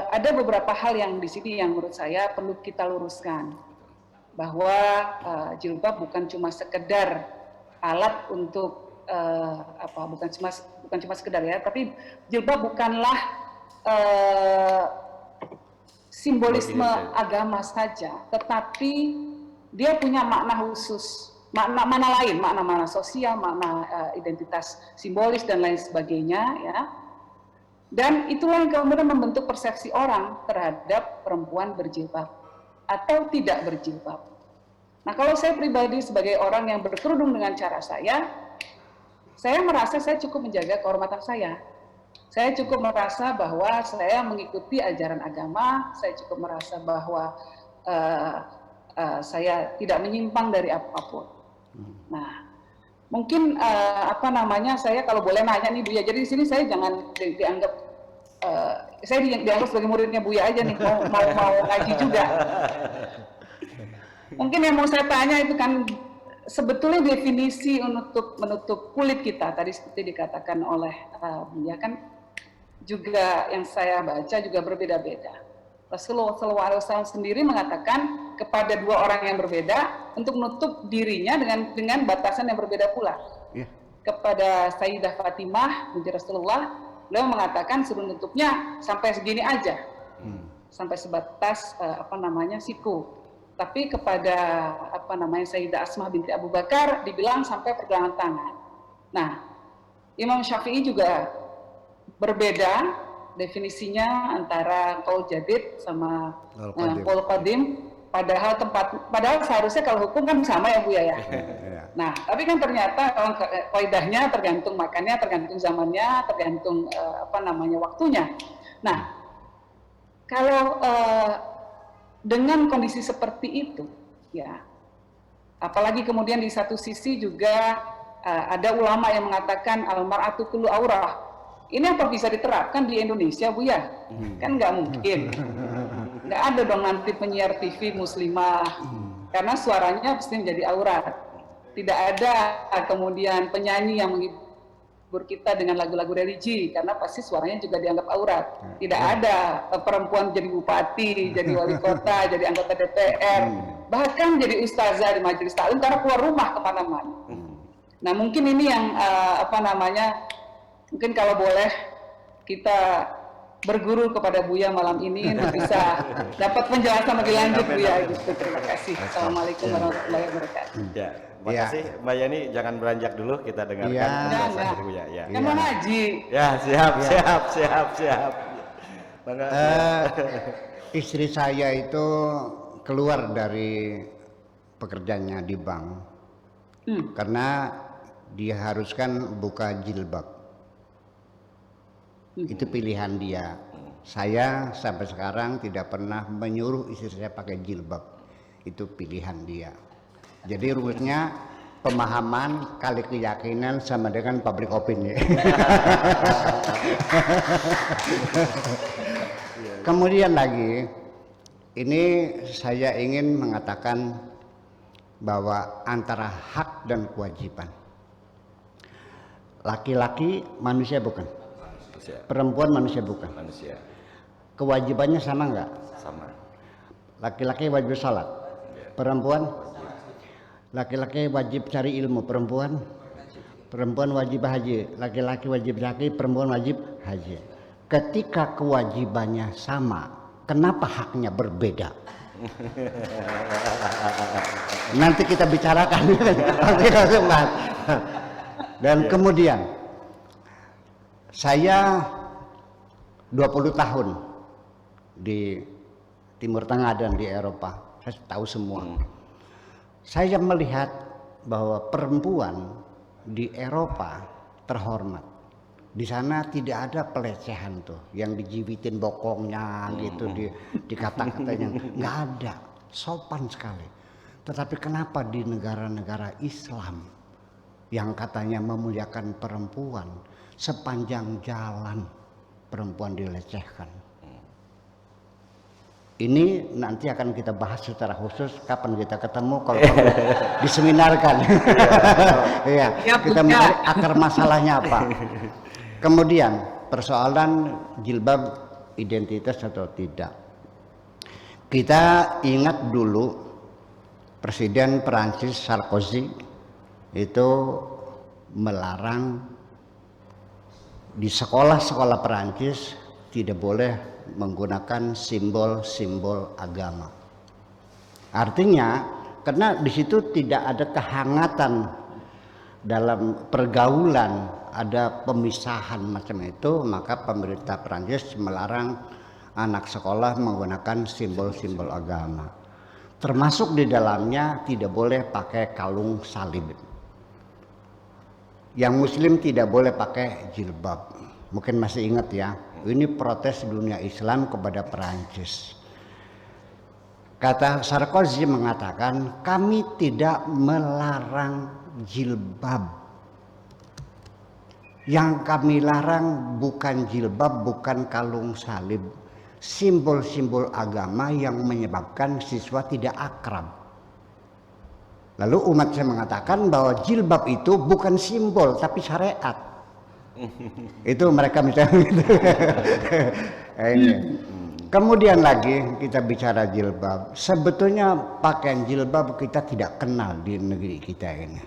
Speaker 3: ada beberapa hal yang di sini yang menurut saya perlu kita luruskan, bahwa jilbab bukan cuma sekedar alat untuk bukan cuma sekedar ya, tapi jilbab bukanlah simbolisme agama saja, tetapi dia punya makna khusus, makna lain, makna sosial, makna identitas simbolis dan lain sebagainya, ya. Dan itulah yang kemudian membentuk persepsi orang terhadap perempuan berjilbab atau tidak berjilbab. Nah, kalau saya pribadi sebagai orang yang berkerudung dengan cara saya merasa saya cukup menjaga kehormatan saya. Saya cukup merasa bahwa saya mengikuti ajaran agama, saya cukup merasa bahwa saya tidak menyimpang dari apapun. Nah, mungkin saya kalau boleh nanya nih Buya, jadi di sini saya jangan dianggap saya dianggap sebagai muridnya Buya aja nih, mau ngaji juga. Mungkin yang mau saya tanya itu kan sebetulnya definisi untuk menutup kulit kita tadi seperti dikatakan oleh Buya kan juga yang saya baca juga berbeda-beda. Rasulullah SAW sendiri mengatakan kepada dua orang yang berbeda untuk menutup dirinya dengan batasan yang berbeda pula. Yeah. Kepada Sayyidah Fatimah binti Rasulullah, beliau mengatakan suruh nutupnya sampai segini aja, sampai sebatas siku. Tapi kepada Sayyidah Asmah binti Abu Bakar dibilang sampai pergelangan tangan. Nah, Imam Syafi'i juga berbeda definisinya antara qaul jadid sama qaul qadim, padahal seharusnya kalau hukum kan sama ya Bu ya. Nah, tapi kan ternyata kalau kaidahnya tergantung makannya, tergantung zamannya, tergantung waktunya. Nah, kalau dengan kondisi seperti itu ya, apalagi kemudian di satu sisi juga ada ulama yang mengatakan al-mar'atu kullu aurah. Ini apa bisa diterapkan di Indonesia, Bu ya? Kan nggak mungkin. Nggak ada dong nanti penyiar TV muslimah, karena suaranya pasti menjadi aurat. Tidak ada kemudian penyanyi yang menghibur kita dengan lagu-lagu religi, karena pasti suaranya juga dianggap aurat. Tidak ada perempuan jadi bupati, jadi wali kota, jadi anggota DPR, bahkan jadi ustazah di majelis taklim karena keluar rumah kemana-mana. Nah, mungkin ini yang mungkin kalau boleh kita berguru kepada Buya malam ini bisa dapat penjelasan lebih lanjut Buya gitu. Terima kasih. Assalamualaikum warahmatullahi wabarakatuh.
Speaker 1: Ya, makasih Mbak Yani, jangan beranjak dulu, kita dengarkan penjelasan dari Buya. Ya.
Speaker 3: Yang mau ngaji.
Speaker 1: Ya, siap.
Speaker 2: Istri saya itu keluar dari pekerjaannya di bank karena diharuskan buka jilbab. Itu pilihan dia. Saya sampai sekarang tidak pernah menyuruh istri saya pakai jilbab. Itu pilihan dia. Jadi rumusnya pemahaman kali keyakinan sama dengan public opinion. Kemudian lagi, ini saya ingin mengatakan bahwa antara hak dan kewajiban. Laki-laki manusia bukan? Perempuan manusia bukan?
Speaker 1: Manusia.
Speaker 2: Kewajibannya sama enggak?
Speaker 1: Sama.
Speaker 2: Laki-laki wajib salat, perempuan? Laki-laki wajib cari ilmu, perempuan wajib haji, laki-laki wajib zakat, perempuan wajib haji. Ketika kewajibannya sama, kenapa haknya berbeda? Nanti kita bicarakan. Dan kemudian saya 20 tahun di Timur Tengah dan di Eropa, saya tahu semua. Saya melihat bahwa perempuan di Eropa terhormat. Di sana tidak ada pelecehan tuh, yang dijibitin bokongnya gitu, dikata-katanya, nggak ada, sopan sekali. Tetapi kenapa di negara-negara Islam yang katanya memuliakan perempuan, sepanjang jalan perempuan dilecehkan? Ini nanti akan kita bahas secara khusus kapan kita ketemu, kalau diseminarkan. Iya, kita mencari akar masalahnya apa. Kemudian persoalan jilbab identitas atau tidak. Kita ingat dulu Presiden Prancis Sarkozy itu melarang di sekolah-sekolah Perancis tidak boleh menggunakan simbol-simbol agama. Artinya, karena di situ tidak ada kehangatan dalam pergaulan, ada pemisahan macam itu, maka pemerintah Prancis melarang anak sekolah menggunakan simbol-simbol agama. Termasuk di dalamnya tidak boleh pakai kalung salib. Yang muslim tidak boleh pakai jilbab. Mungkin masih ingat ya, ini protes dunia Islam kepada Perancis. Kata Sarkozy mengatakan, kami tidak melarang jilbab. Yang kami larang bukan jilbab, bukan kalung salib. Simbol-simbol agama yang menyebabkan siswa tidak akrab. Lalu umat saya mengatakan bahwa jilbab itu bukan simbol tapi syariat. Itu mereka misalnya gitu. Ini. Kemudian lagi kita bicara jilbab. Sebetulnya pakaian jilbab kita tidak kenal di negeri kita ini.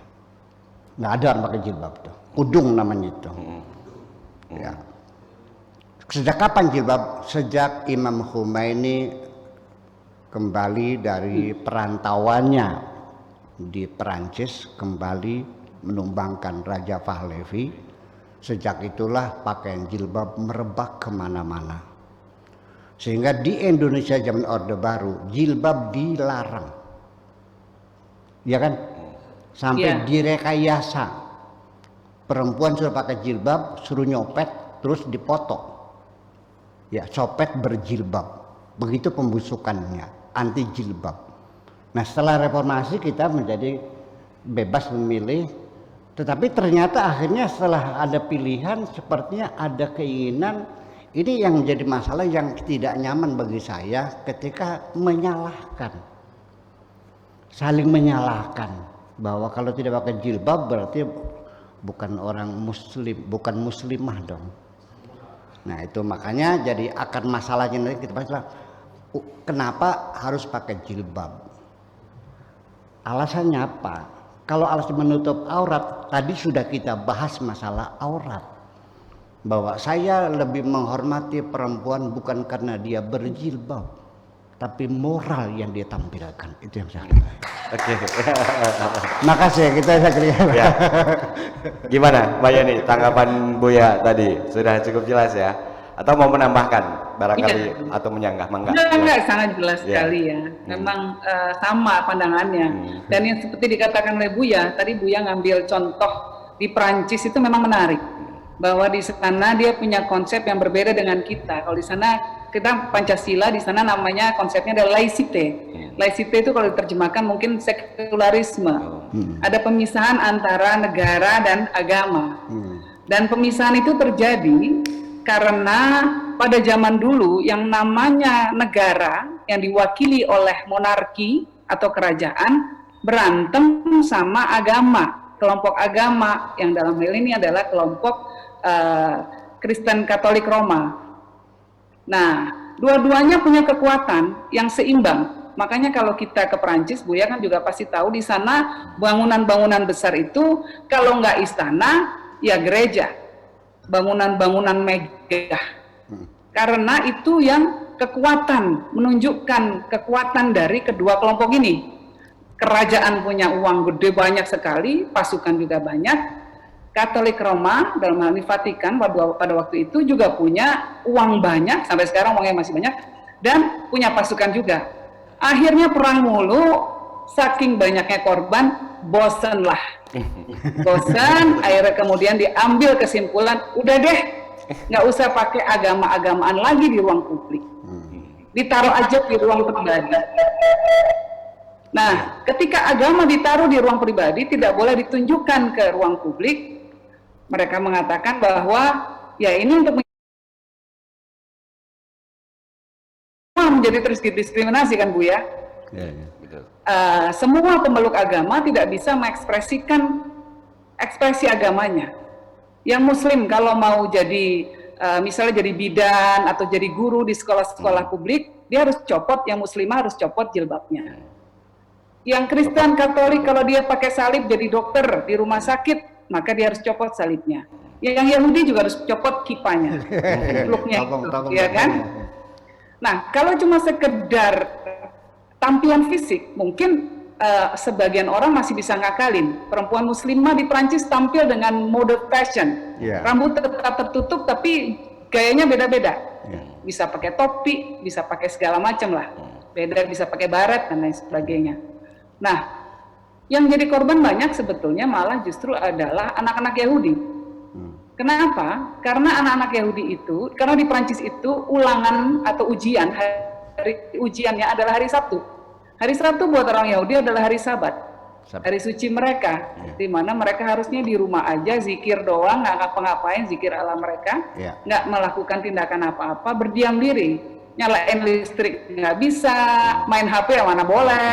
Speaker 2: Nggak ada orang pakai jilbab tuh. Kudung namanya itu. Ya. Sejak kapan jilbab? Sejak Imam Khomeini kembali dari perantauannya di Perancis, kembali menumbangkan Raja Pahlavi. Sejak itulah pakaian jilbab merebak kemana-mana. Sehingga di Indonesia zaman Orde Baru jilbab dilarang, ya kan? Sampai direkayasa, perempuan suruh pakai jilbab, suruh nyopet, terus dipoto. Ya, copet berjilbab, begitu pembusukannya, anti jilbab. Nah, setelah reformasi kita menjadi bebas memilih, tetapi ternyata akhirnya setelah ada pilihan, sepertinya ada keinginan. Ini yang menjadi masalah yang tidak nyaman bagi saya ketika menyalahkan, saling menyalahkan bahwa kalau tidak pakai jilbab berarti bukan orang muslim, bukan muslimah dong. Nah itu makanya jadi akar masalahnya nanti kita bahas, kenapa harus pakai jilbab? Alasannya apa? Kalau alasan menutup aurat, tadi sudah kita bahas masalah aurat. Bahwa saya lebih menghormati perempuan bukan karena dia berjilbab, tapi moral yang dia tampilkan. Itu yang saya katakan.
Speaker 1: Oke.
Speaker 2: Makasih, kita saya kira.
Speaker 1: Ya. Gimana Mbak Yani, tanggapan Buya tadi sudah cukup jelas ya? Atau mau menambahkan barangkali atau menyanggah?
Speaker 3: Enggak, sangat jelas sekali ya. Memang sama pandangannya. Dan yang seperti dikatakan oleh Buya, tadi Buya ngambil contoh di Perancis itu memang menarik. Bahwa di sana dia punya konsep yang berbeda dengan kita. Kalau di sana kita Pancasila, di sana namanya konsepnya adalah laicite. Laicite itu kalau diterjemahkan mungkin sekularisme. Ada pemisahan antara negara dan agama. Dan pemisahan itu terjadi karena pada zaman dulu yang namanya negara yang diwakili oleh monarki atau kerajaan berantem sama agama, kelompok agama yang dalam hal ini adalah kelompok Kristen Katolik Roma. Nah, dua-duanya punya kekuatan yang seimbang. Makanya kalau kita ke Perancis, Buya kan juga pasti tahu di sana bangunan-bangunan besar itu kalau nggak istana, ya gereja, bangunan-bangunan megah. Karena itu yang kekuatan, menunjukkan kekuatan dari kedua kelompok ini. Kerajaan punya uang gede banyak sekali, pasukan juga banyak. Katolik Roma dalam hal ini Vatikan pada waktu itu juga punya uang banyak, sampai sekarang uangnya masih banyak, dan punya pasukan juga. Akhirnya perang mulu, saking banyaknya korban, bosen lah. Bosan, akhirnya kemudian diambil kesimpulan, udah deh, nggak usah pakai agama-agamaan lagi di ruang publik. Ditaruh aja di ruang pribadi. Nah, ketika agama ditaruh di ruang pribadi, tidak boleh ditunjukkan ke ruang publik. Mereka mengatakan bahwa ya ini untuk menjadi terdiskriminasi kan Bu ya? Semua pemeluk agama tidak bisa mengekspresikan ekspresi agamanya. Yang Muslim kalau mau jadi misalnya jadi bidan atau jadi guru di sekolah-sekolah publik, dia harus copot, yang Muslimah harus copot jilbabnya. Yang Kristen Katolik kalau dia pakai salib jadi dokter di rumah sakit, maka dia harus copot salibnya. Yang Yahudi juga harus copot kipanya, looknya, ya kan? Nah, kalau cuma sekedar tampilan fisik, mungkin sebagian orang masih bisa ngakalin. Perempuan muslimah di Prancis tampil dengan mode fashion. Rambut tetap tertutup tapi gayanya beda-beda. Bisa pakai topi, bisa pakai segala macam lah. Beda, bisa pakai baret dan lain sebagainya. Nah, yang jadi korban banyak sebetulnya malah justru adalah anak-anak Yahudi. Kenapa? Karena anak-anak Yahudi itu, karena di Prancis itu ulangan atau ujian, hari ujiannya adalah hari Sabtu. Hari Sabtu buat orang Yahudi adalah hari Sabat, hari suci mereka, di mana mereka harusnya di rumah aja zikir doang, nggak ngapa-ngapain, zikir ala mereka, nggak melakukan tindakan apa-apa, berdiam diri, nyalain listrik nggak bisa, main HP yang mana boleh,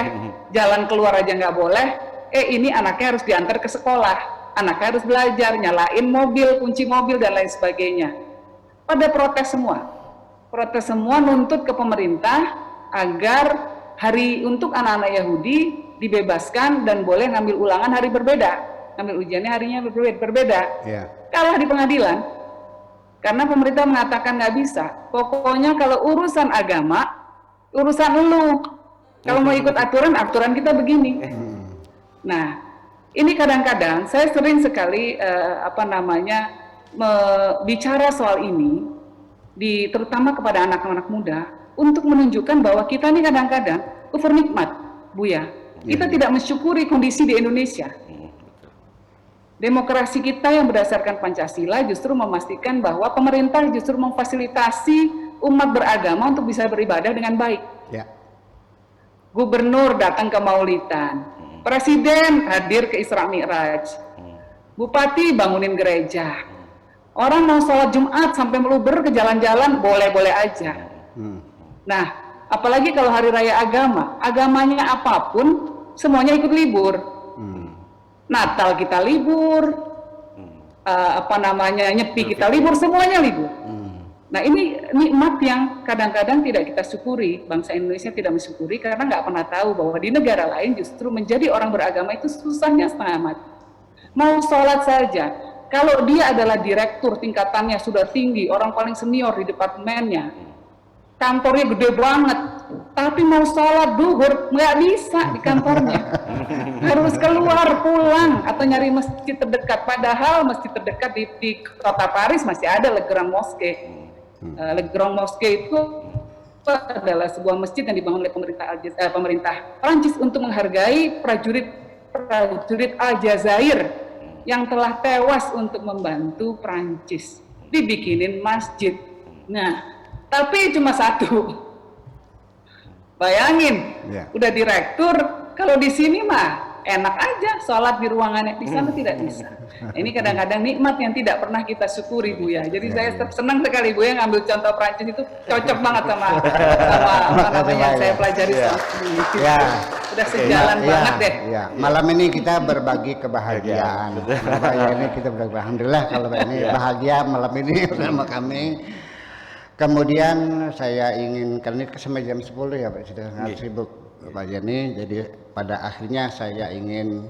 Speaker 3: jalan keluar aja nggak boleh. Ini anaknya harus diantar ke sekolah, anaknya harus belajar, nyalain mobil, kunci mobil dan lain sebagainya. Pada protes semua nuntut ke pemerintah agar hari untuk anak-anak Yahudi dibebaskan dan boleh ngambil ulangan hari berbeda, ngambil ujiannya harinya berbeda. Kalah di pengadilan karena pemerintah mengatakan nggak bisa. Pokoknya kalau urusan agama, urusan lu. Kalau mau ikut aturan kita begini. Nah, ini kadang-kadang saya sering sekali bicara soal ini, terutama kepada anak-anak muda, untuk menunjukkan bahwa kita ini kadang-kadang overnikmat, Buya. Kita tidak mensyukuri kondisi di Indonesia. Demokrasi kita yang berdasarkan Pancasila justru memastikan bahwa pemerintah justru memfasilitasi umat beragama untuk bisa beribadah dengan baik. Gubernur datang ke Maulidan, Presiden hadir ke Isra Mi'raj, Bupati bangunin gereja, orang mau sholat Jumat sampai meluber ke jalan-jalan boleh-boleh aja. Nah, apalagi kalau hari raya agamanya apapun, semuanya ikut libur. Natal kita libur, Nyepi kita libur, semuanya libur. Nah, ini nikmat yang kadang-kadang tidak kita syukuri, bangsa Indonesia tidak mensyukuri karena nggak pernah tahu bahwa di negara lain justru menjadi orang beragama itu susahnya setengah mati. Mau sholat saja, kalau dia adalah direktur, tingkatannya sudah tinggi, orang paling senior di departemennya, kantornya gede banget, tapi mau sholat duhur nggak bisa di kantornya, harus keluar pulang atau nyari masjid terdekat. Padahal masjid terdekat di kota Paris masih ada Le Grand Mosquée. Le Grand Mosquée itu adalah sebuah masjid yang dibangun oleh pemerintah Prancis untuk menghargai prajurit Aljazair yang telah tewas untuk membantu Prancis. Dibikinin masjid. Nah, tapi cuma satu. Bayangin, udah direktur, kalau di sini mah enak aja sholat di ruangannya, di sana tidak bisa. Ini kadang-kadang nikmat yang tidak pernah kita syukuri, Buya. Jadi saya senang sekali Buya ngambil contoh Prancis, itu cocok banget sama yang saya pelajari. Udah sejalan banget deh.
Speaker 2: Malam ini kita berbagi kebahagiaan. Alhamdulillah kalau ini bahagia malam ini bersama kami. Kemudian saya ingin, karena ini sampai jam 10 ya Pak, sudah sangat sibuk Pak Jani, jadi pada akhirnya saya ingin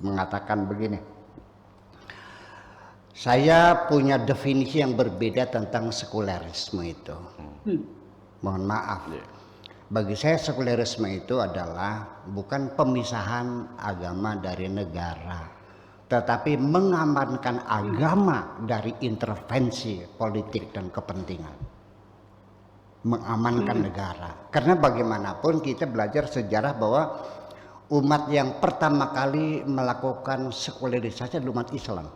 Speaker 2: mengatakan begini. Saya punya definisi yang berbeda tentang sekulerisme itu. Mohon maaf. Bagi saya sekulerisme itu adalah bukan pemisahan agama dari negara, tetapi mengamankan agama dari intervensi politik dan kepentingan. Mengamankan negara. Karena bagaimanapun kita belajar sejarah bahwa umat yang pertama kali melakukan sekularisasi adalah umat Islam.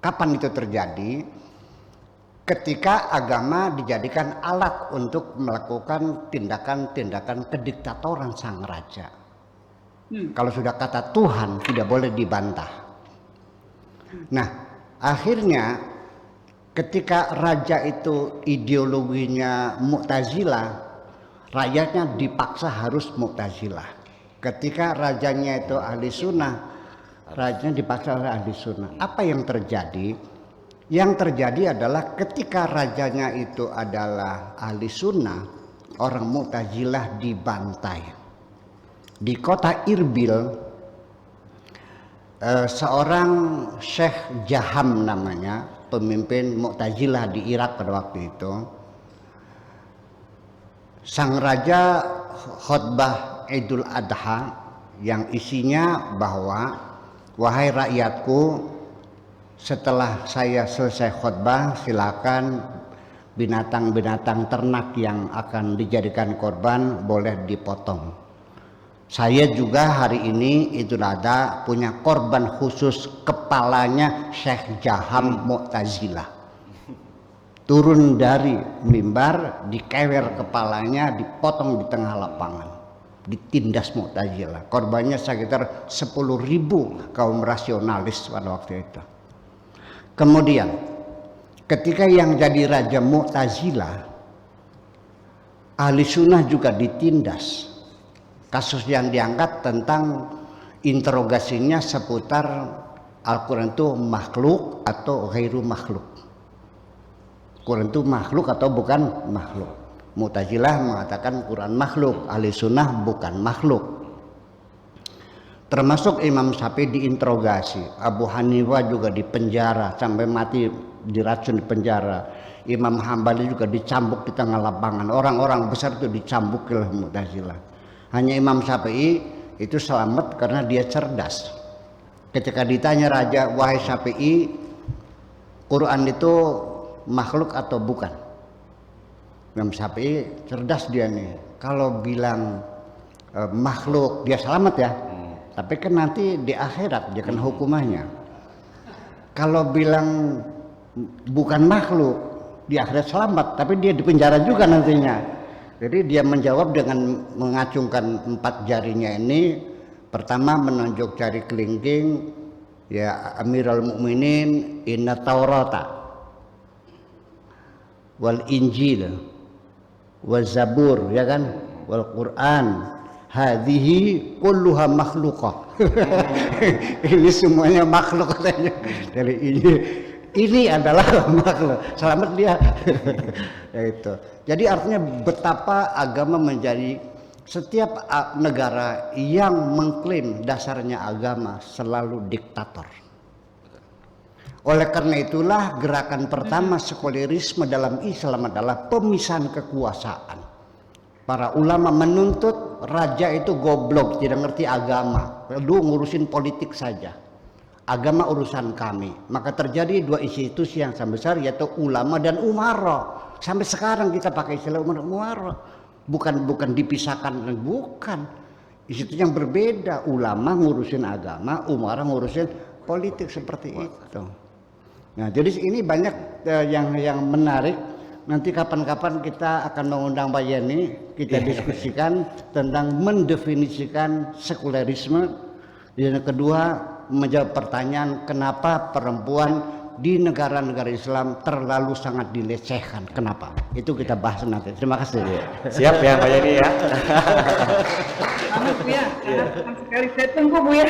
Speaker 2: Kapan itu terjadi? Ketika agama dijadikan alat untuk melakukan tindakan-tindakan kediktatoran sang raja. Kalau sudah kata Tuhan tidak boleh dibantah. Nah, akhirnya ketika raja itu ideologinya Mu'tazilah, rakyatnya dipaksa harus Mu'tazilah. Ketika rajanya itu ahli sunnah, rajanya dipaksa oleh ahli sunnah. Apa yang terjadi? Yang terjadi adalah ketika rajanya itu adalah ahli sunnah, orang Mu'tazilah dibantai. Di kota Irbil, seorang Syekh Jaham namanya, pemimpin Mu'tazilah di Irak pada waktu itu, Sang raja khutbah Idul Adha yang isinya bahwa, wahai rakyatku, setelah saya selesai khutbah silakan binatang-binatang ternak yang akan dijadikan korban boleh dipotong. Saya juga hari ini Idul Adha punya korban khusus, kepalanya Syekh Jaham Mu'tazilah. Turun dari mimbar, dikewer kepalanya, dipotong di tengah lapangan, ditindas Mu'tazilah. Korbannya sekitar 10.000 kaum rasionalis pada waktu itu. Kemudian ketika yang jadi raja Mu'tazilah, ahli sunnah juga ditindas. Kasus yang diangkat tentang interogasinya seputar Al-Quran itu makhluk atau ghairu makhluk. Quran itu makhluk atau bukan makhluk. Mu'tazilah mengatakan Quran makhluk, ahli sunnah bukan makhluk. Termasuk Imam Syafi'i diinterogasi, Abu Hanifah juga dipenjara sampai mati, diracun di penjara. Imam Hambali juga dicambuk di tengah lapangan. Orang-orang besar itu dicambuk oleh Mu'tazilah. Hanya Imam Syafi'i itu selamat karena dia cerdas. Ketika ditanya raja, wahai Syafi'i, Quran itu makhluk atau bukan? Imam Syafi'i cerdas dia nih. Kalau bilang makhluk dia selamat ya. Tapi kan nanti di akhirat dia kena hukumannya. Kalau bilang bukan makhluk di akhirat selamat, tapi dia dipenjara juga nantinya. Jadi dia menjawab dengan mengacungkan 4 jarinya ini. Pertama menunjuk jari kelingking, ya Amirul Mukminin, inna Taurata wal Injil wal Zabur, ya kan, wal Quran hadhihi kulluha makhluqah. Ini semuanya makhluk katanya. Dari ini adalah makhluk. Selamat dia. Ya itu. Jadi artinya betapa agama menjadi, setiap negara yang mengklaim dasarnya agama selalu diktator. Oleh karena itulah gerakan pertama sekulerisme dalam Islam adalah pemisahan kekuasaan. Para ulama menuntut raja itu goblok, tidak ngerti agama, lu ngurusin politik saja. Agama urusan kami. Maka terjadi 2 institusi yang sangat besar, yaitu ulama dan umara. Sampai sekarang kita pakai istilah umara. Bukan dipisahkan, bukan. Institusi yang berbeda. Ulama ngurusin agama, umara ngurusin politik, seperti itu. Nah, jadi ini banyak yang menarik. Nanti kapan-kapan kita akan mengundang Pak Yeni, kita diskusikan tentang mendefinisikan sekulerisme. Yang kedua, menjawab pertanyaan kenapa perempuan di negara-negara Islam terlalu sangat dilecehkan. Kenapa? Itu kita bahas nanti. Terima kasih.
Speaker 1: Siap ya Pak Yeni ya.
Speaker 3: Amin Bu ya, sekali saya tunggu Bu ya.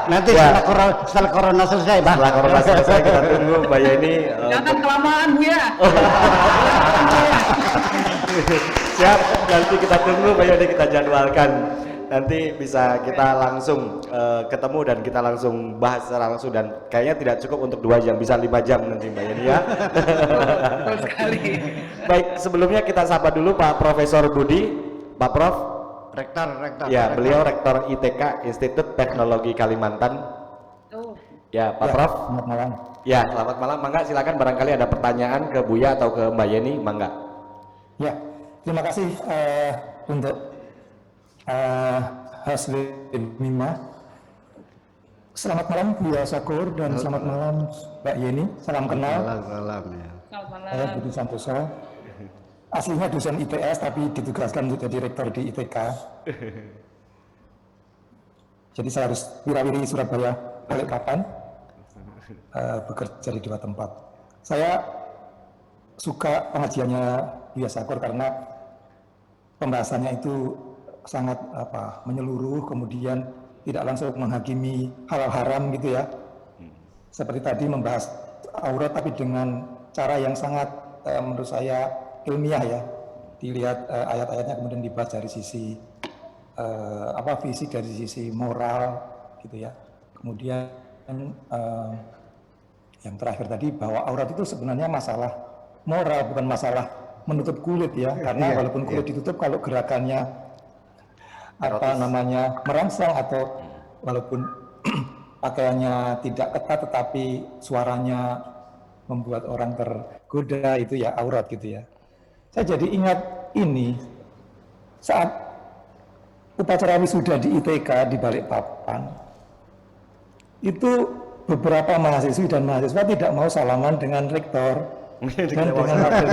Speaker 2: Nanti setelah corona selesai, Pak.
Speaker 1: Setelah corona selesai kita tunggu Mbak Yeni.
Speaker 3: Jangan kelamaan Bu ya.
Speaker 1: Siap, nanti kita tunggu Mbak Yeni, kita jadwalkan. Nanti bisa kita langsung ketemu dan kita langsung bahas secara langsung, dan kayaknya tidak cukup untuk 2 jam, bisa 5 jam nanti Mbak Yeni ya.
Speaker 3: Betul sekali.
Speaker 1: Baik, sebelumnya kita sapa dulu Pak Profesor Budi. Pak Prof.
Speaker 2: Rektor.
Speaker 1: Ya, beliau Rektor ITK Institut Teknologi Kalimantan.
Speaker 3: Oh.
Speaker 1: Ya, Pak Prof.
Speaker 4: Selamat malam.
Speaker 1: Ya, selamat malam. Mangga silakan, barangkali ada pertanyaan ke Buya atau ke Mbak Yeni, mangga.
Speaker 4: Ya, terima kasih untuk Haslim Mima. Selamat malam Buya Sakur dan selamat malam Mbak Yeni. Salam kenal.
Speaker 2: Salam ya.
Speaker 3: Selamat malam.
Speaker 4: Saya Budi Santoso. Aslinya dosen IPS tapi ditugaskan untuk jadi rektor di ITK. Jadi saya harus wirawiri Surabaya Balikpapan, bekerja di 2 tempat. Saya suka pengajiannya Buya Sakur karena pembahasannya itu sangat menyeluruh, kemudian tidak langsung menghakimi hal haram gitu ya. Seperti tadi membahas aurat tapi dengan cara yang sangat menurut saya ilmiah ya. Dilihat ayat-ayatnya kemudian dibahas dari sisi fisik, dari sisi moral gitu ya. Kemudian yang terakhir tadi bahwa aurat itu sebenarnya masalah moral, bukan masalah menutup kulit ya, karena walaupun kulit ditutup, kalau gerakannya merangsang atau walaupun pakaiannya tidak ketat tetapi suaranya membuat orang tergoda, itu ya aurat gitu ya. Saya jadi ingat ini saat upacara wisuda di ITK di Balikpapan, itu beberapa mahasiswi dan mahasiswa tidak mau salaman dengan rektor dan dengan wakil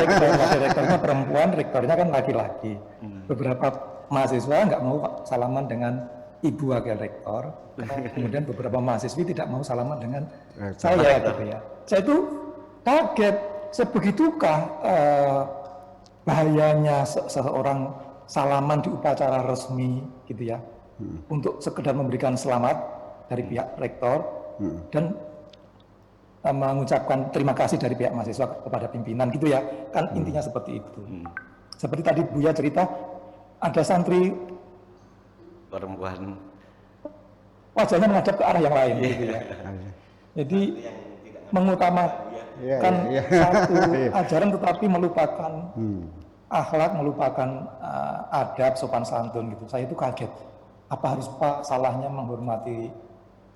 Speaker 4: rektornya perempuan, rektornya kan laki-laki. Beberapa mahasiswa nggak mau salaman dengan ibu wakil rektor, kemudian beberapa mahasiswi tidak mau salaman dengan saya gitu ya. Saya itu kaget, sebegitukah bahayanya seseorang salaman di upacara resmi gitu ya, untuk sekedar memberikan selamat dari pihak rektor dan mengucapkan terima kasih dari pihak mahasiswa kepada pimpinan gitu ya, kan intinya seperti itu. Seperti tadi Buya cerita, ada santri
Speaker 1: perempuan
Speaker 4: wajahnya menghadap ke arah yang lain gitu ya. Jadi mengutamakan satu ajaran tetapi melupakan akhlak, melupakan adab, sopan santun gitu. Saya itu kaget. Apa harus Pak salahnya menghormati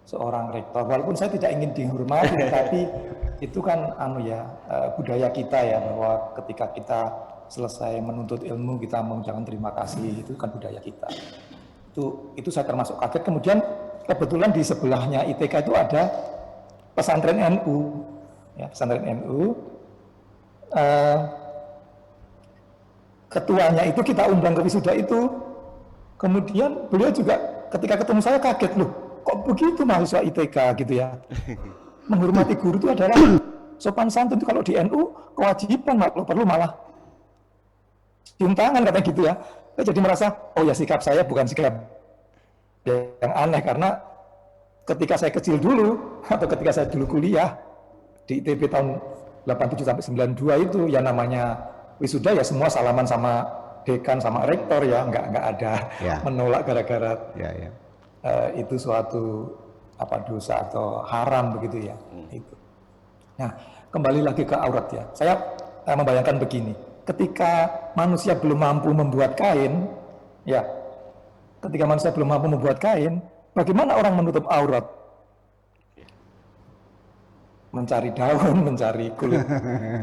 Speaker 4: seorang rektor? Walaupun saya tidak ingin dihormati, tapi itu kan budaya kita ya, bahwa ketika kita selesai menuntut ilmu kita mengucapkan terima kasih, itu kan budaya kita. Itu saya termasuk kaget. Kemudian kebetulan di sebelahnya ITK itu ada pesantren NU, ya, pesantren NU. Ketuanya itu kita undang ke wisuda itu, kemudian beliau juga ketika ketemu saya kaget, loh kok begitu mahasiswa ITK gitu ya. Menghormati guru itu adalah sopan santun, itu kalau di NU kewajiban, kalau perlu malah cium tangan katanya gitu ya. Saya jadi merasa, oh ya sikap saya bukan sikap yang aneh, karena ketika saya kecil dulu, atau ketika saya dulu kuliah di ITB tahun 87 sampai 92 itu ya namanya wisuda ya semua salaman sama dekan sama rektor ya, nggak ada menolak gara-gara itu suatu dosa atau haram begitu ya. Itu. Nah, kembali lagi ke aurat ya. Saya membayangkan begini, ketika manusia belum mampu membuat kain, ya, ketika manusia belum mampu membuat kain, bagaimana orang menutup aurat? Mencari daun, mencari kulit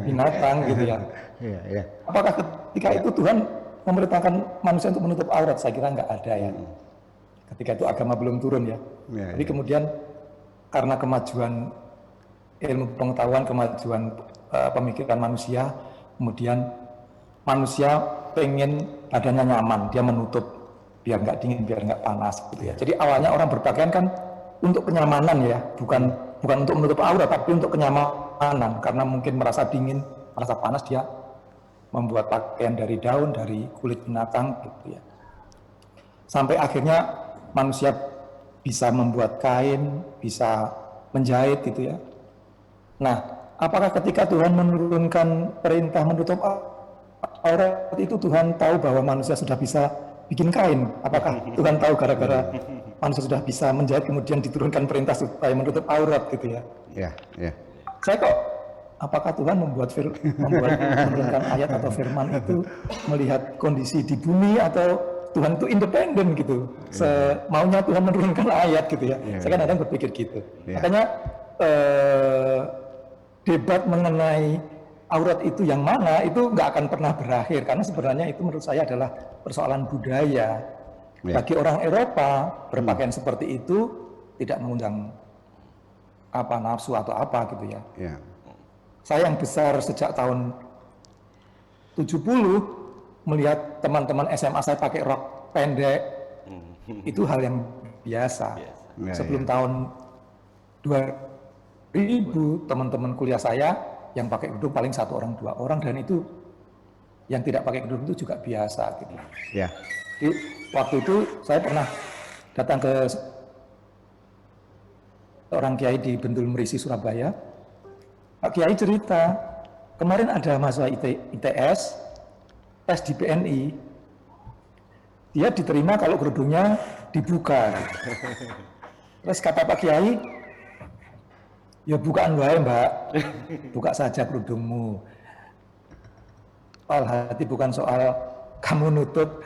Speaker 4: binatang gitu ya. Apakah ketika itu Tuhan memerintahkan manusia untuk menutup aurat? Saya kira nggak ada ya. Ketika itu agama belum turun ya. Tapi kemudian karena kemajuan ilmu pengetahuan, kemajuan pemikiran manusia, kemudian manusia pengen badannya nyaman, dia menutup biar nggak dingin, biar nggak panas gitu ya. Jadi awalnya orang berpakaian kan untuk kenyamanan ya, bukan untuk menutup aurat, tapi untuk kenyamanan, karena mungkin merasa dingin, merasa panas, dia membuat pakaian dari daun, dari kulit binatang gitu ya. Sampai akhirnya manusia bisa membuat kain, bisa menjahit gitu ya. Nah, apakah ketika Tuhan menurunkan perintah menutup aurat itu Tuhan tahu bahwa manusia sudah bisa bikin kain? Apakah Tuhan tahu gara-gara manusia sudah bisa menjahit kemudian diturunkan perintah supaya menutup aurat gitu ya? Saya kok, apakah Tuhan menurunkan ayat atau firman itu melihat kondisi di bumi, atau Tuhan itu independen gitu, semaunya Tuhan menurunkan ayat gitu ya? Saya kadang-kadang berpikir gitu. Makanya debat mengenai aurat itu yang mana itu nggak akan pernah berakhir, karena sebenarnya itu menurut saya adalah persoalan budaya. Bagi orang Eropa berpakaian seperti itu tidak mengundang nafsu atau apa gitu ya. Saya yang besar sejak tahun 70 melihat teman-teman SMA saya pakai rok pendek, itu hal yang biasa. Sebelum tahun 2000 teman-teman kuliah saya yang pakai kerudung paling 1 orang 2 orang, dan itu yang tidak pakai kerudung itu juga biasa gitu. Jadi, waktu itu saya pernah datang ke seorang kiai di Bendul Merisi, Surabaya. Pak Kiai cerita, kemarin ada mahasiswa ITS tes di PNI, dia diterima kalau kerudungnya dibuka. Terus kata Pak Kiai, ya bukaan wae Mbak, buka saja kerudungmu. soal hati, bukan soal kamu nutup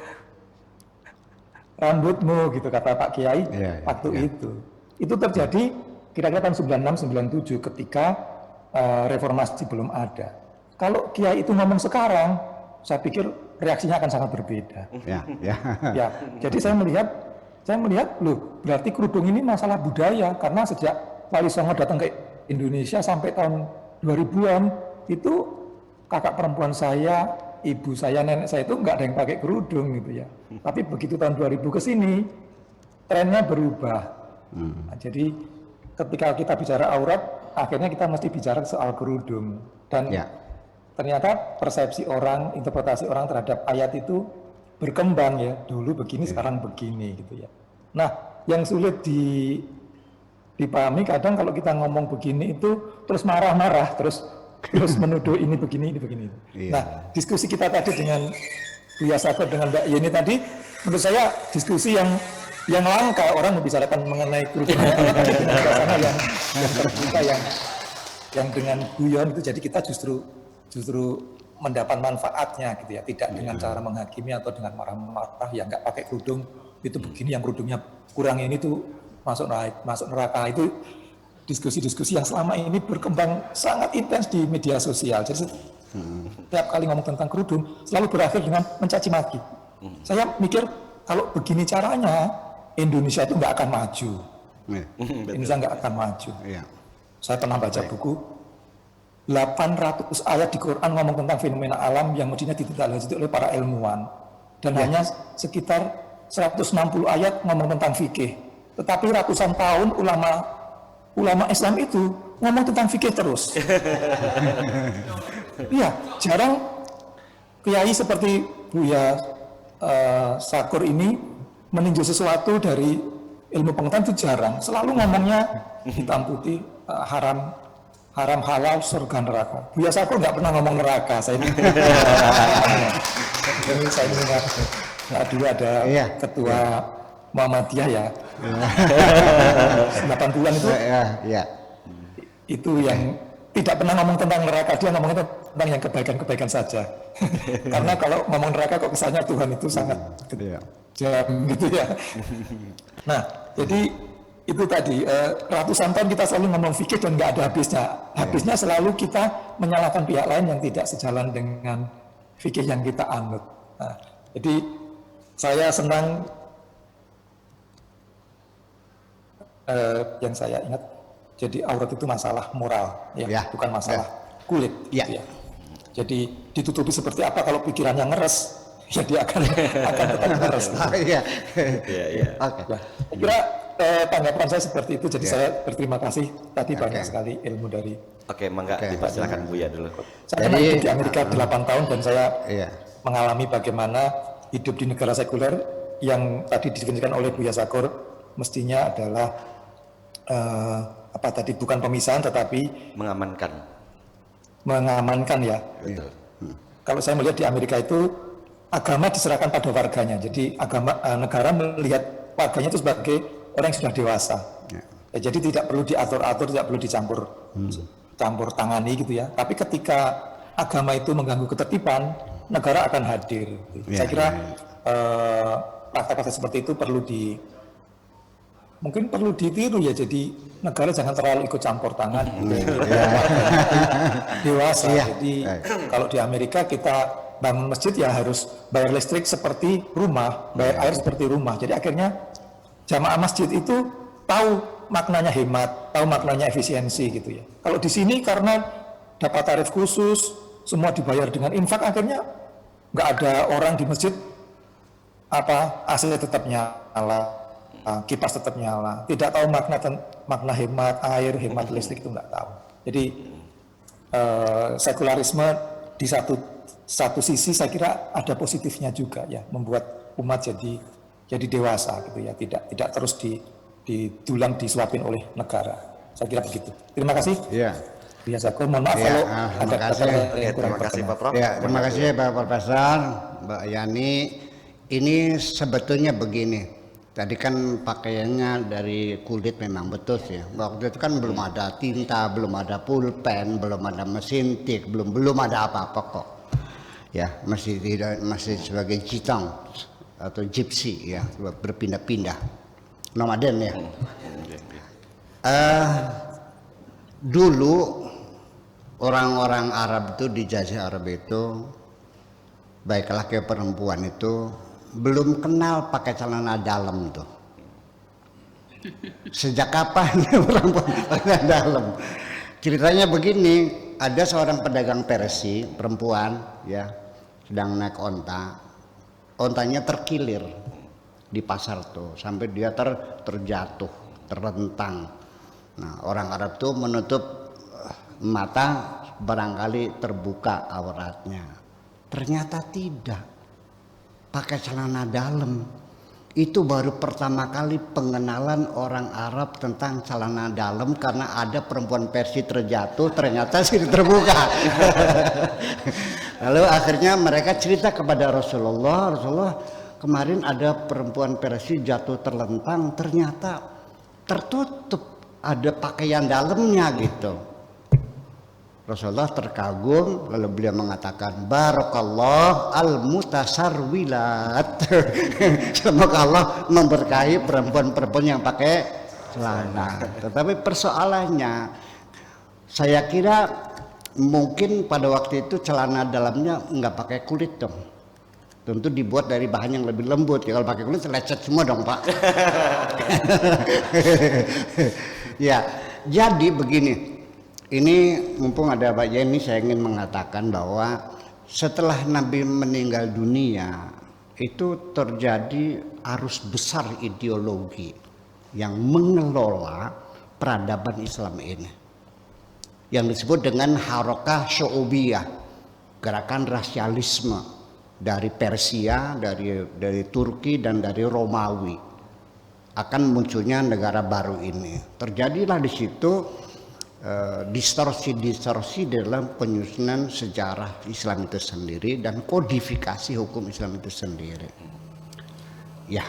Speaker 4: rambutmu gitu kata Pak Kiai waktu itu. Itu terjadi kira-kira tahun 96-97 ketika reformasi belum ada. Kalau Kiai itu ngomong sekarang, saya pikir reaksinya akan sangat berbeda. Ya, jadi saya melihat loh, berarti kerudung ini masalah budaya, karena sejak Wali Songo datang ke Indonesia sampai tahun 2000-an itu kakak perempuan saya, ibu saya, nenek saya itu nggak ada yang pakai kerudung gitu ya. Tapi begitu tahun 2000 ke sini, trennya berubah. Nah, jadi ketika kita bicara aurat, akhirnya kita mesti bicara soal kerudung. Dan ternyata persepsi orang, interpretasi orang terhadap ayat itu berkembang ya. Dulu begini, sekarang begini gitu ya. Nah, yang sulit dipahami kadang kalau kita ngomong begini itu terus marah-marah, terus menuduh ini begini. Nah, diskusi kita tadi dengan Buya Sakur dengan Mbak Yeni tadi, menurut saya diskusi yang langka, orang membicarakan mengenai kerudung sana yang terbuka, yang dengan guyon itu, jadi kita justru mendapat manfaatnya gitu ya, tidak dengan cara menghakimi atau dengan marah-marah yang nggak pakai kerudung itu begini, yang kerudungnya kurang ini tuh masuk neraka. Itu diskusi-diskusi yang selama ini berkembang sangat intens di media sosial. Jadi setiap kali ngomong tentang kerudung selalu berakhir dengan mencaci maki. Saya mikir kalau begini caranya Indonesia itu nggak akan maju. Indonesia nggak akan maju. Saya pernah baca buku 800 ayat di Quran ngomong tentang fenomena alam yang mestinya ditindaklanjuti oleh para ilmuwan, dan hanya sekitar 160 ayat ngomong tentang fikih. Tetapi ratusan tahun ulama Islam itu ngomong tentang fikih terus. Iya, jarang kiai seperti Buya Sakur ini meninjau sesuatu dari ilmu pengetahuan, itu jarang. Selalu ngomongnya hitam putih, haram halal, surga neraka. Buya Sakur nggak pernah ngomong neraka. Saya ingat dulu ada ketua Muhammadiyah ya, 80-an itu yang tidak pernah ngomong tentang neraka, dia ngomongnya tentang yang kebaikan-kebaikan saja. Karena kalau ngomong neraka kok kesannya Tuhan itu sangat kejam gitu ya. Nah, jadi itu tadi ratusan tahun kita selalu ngomong fikih dan nggak ada habisnya. Habisnya selalu kita menyalahkan pihak lain yang tidak sejalan dengan fikih yang kita anut. Nah, jadi saya senang yang saya ingat, jadi aurat itu masalah moral, bukan masalah kulit. Gitu ya. Jadi ditutupi seperti apa, kalau pikirannya ngeres, ya dia akan tetap ngeres. Saya kira tanggapan saya seperti itu. Jadi saya berterima kasih tadi banyak sekali ilmu dari.
Speaker 1: Mangga dipersilakan Buya dulu.
Speaker 4: Saya hidup di Amerika 8 tahun dan saya mengalami bagaimana hidup di negara sekuler yang tadi didefinisikan oleh Buya Sakur mestinya adalah bukan pemisahan tetapi mengamankan ya.
Speaker 1: Betul.
Speaker 4: Kalau saya melihat di Amerika itu agama diserahkan pada warganya. Jadi negara melihat warganya itu sebagai orang yang sudah dewasa. Jadi tidak perlu diatur-atur, tidak perlu campur tangani gitu ya. Tapi ketika agama itu mengganggu ketertiban, negara akan hadir. Saya kira praktek-praktek seperti itu mungkin perlu ditiru ya. Jadi negara jangan terlalu ikut campur tangan. Dewasa. Jadi kalau di Amerika kita bangun masjid ya harus bayar listrik seperti rumah, bayar air seperti rumah. Jadi akhirnya jamaah masjid itu tahu maknanya hemat, tahu maknanya efisiensi gitu ya. Kalau di sini karena dapat tarif khusus, semua dibayar dengan infak, akhirnya nggak ada orang di masjid AC tetap nyala, kipas tetap nyala, tidak tahu makna hemat air, hemat listrik, itu nggak tahu. Jadi sekularisme di satu sisi saya kira ada positifnya juga ya, membuat umat jadi dewasa gitu ya, tidak terus didulang disuapin oleh negara. Saya kira begitu. Terima kasih. Buya Sakur, mohon maaf kalau ada kata yang kurang berkenan.
Speaker 2: Terima kasih Pak Profesor, Mbak Yani. Ini sebetulnya begini, tadi kan pakaiannya dari kulit, memang betul sih. Waktu itu kan belum ada tinta, belum ada pulpen, belum ada mesin tik, belum ada apa-apa kok. ya, masih sebagai jitang atau gypsy ya, berpindah-pindah, nomaden ya. Dulu orang-orang Arab itu di Jazirah Arab itu, baik laki perempuan itu belum kenal pakai celana dalam tuh. Sejak kapan perempuan pakai celana dalam? Ceritanya begini, ada seorang pedagang Persia perempuan ya, sedang naik onta, ontanya terkilir di pasar tuh sampai dia terjatuh, terlentang. Nah, orang Arab tuh menutup mata barangkali terbuka auratnya. Ternyata tidak. Pakai celana dalam. Itu baru pertama kali pengenalan orang Arab tentang celana dalam karena ada perempuan Persia terjatuh, ternyata sih terbuka. Lalu akhirnya mereka cerita kepada Rasulullah, Rasulullah kemarin ada perempuan Persia jatuh terlentang, ternyata tertutup, ada pakaian dalamnya gitu. Rasulullah terkagum, lalu beliau mengatakan barakallah al-mutasarwilat. Semoga Allah memberkahi perempuan-perempuan yang pakai celana. Tetapi persoalannya, saya kira mungkin pada waktu itu celana dalamnya nggak pakai kulit dong. Tentu dibuat dari bahan yang lebih lembut. Ya, kalau pakai kulit lecet semua dong Pak. Ya, jadi begini. Ini mumpung ada Pak Yeni, saya ingin mengatakan bahwa setelah Nabi meninggal dunia itu terjadi arus besar ideologi yang mengelola peradaban Islam ini, yang disebut dengan Harokah Syu'ubiyah, gerakan rasialisme dari Persia, dari Turki dan dari Romawi. Akan munculnya negara baru ini. Terjadilah di situ distorsi dalam penyusunan sejarah Islam itu sendiri dan kodifikasi hukum Islam itu sendiri. Ya,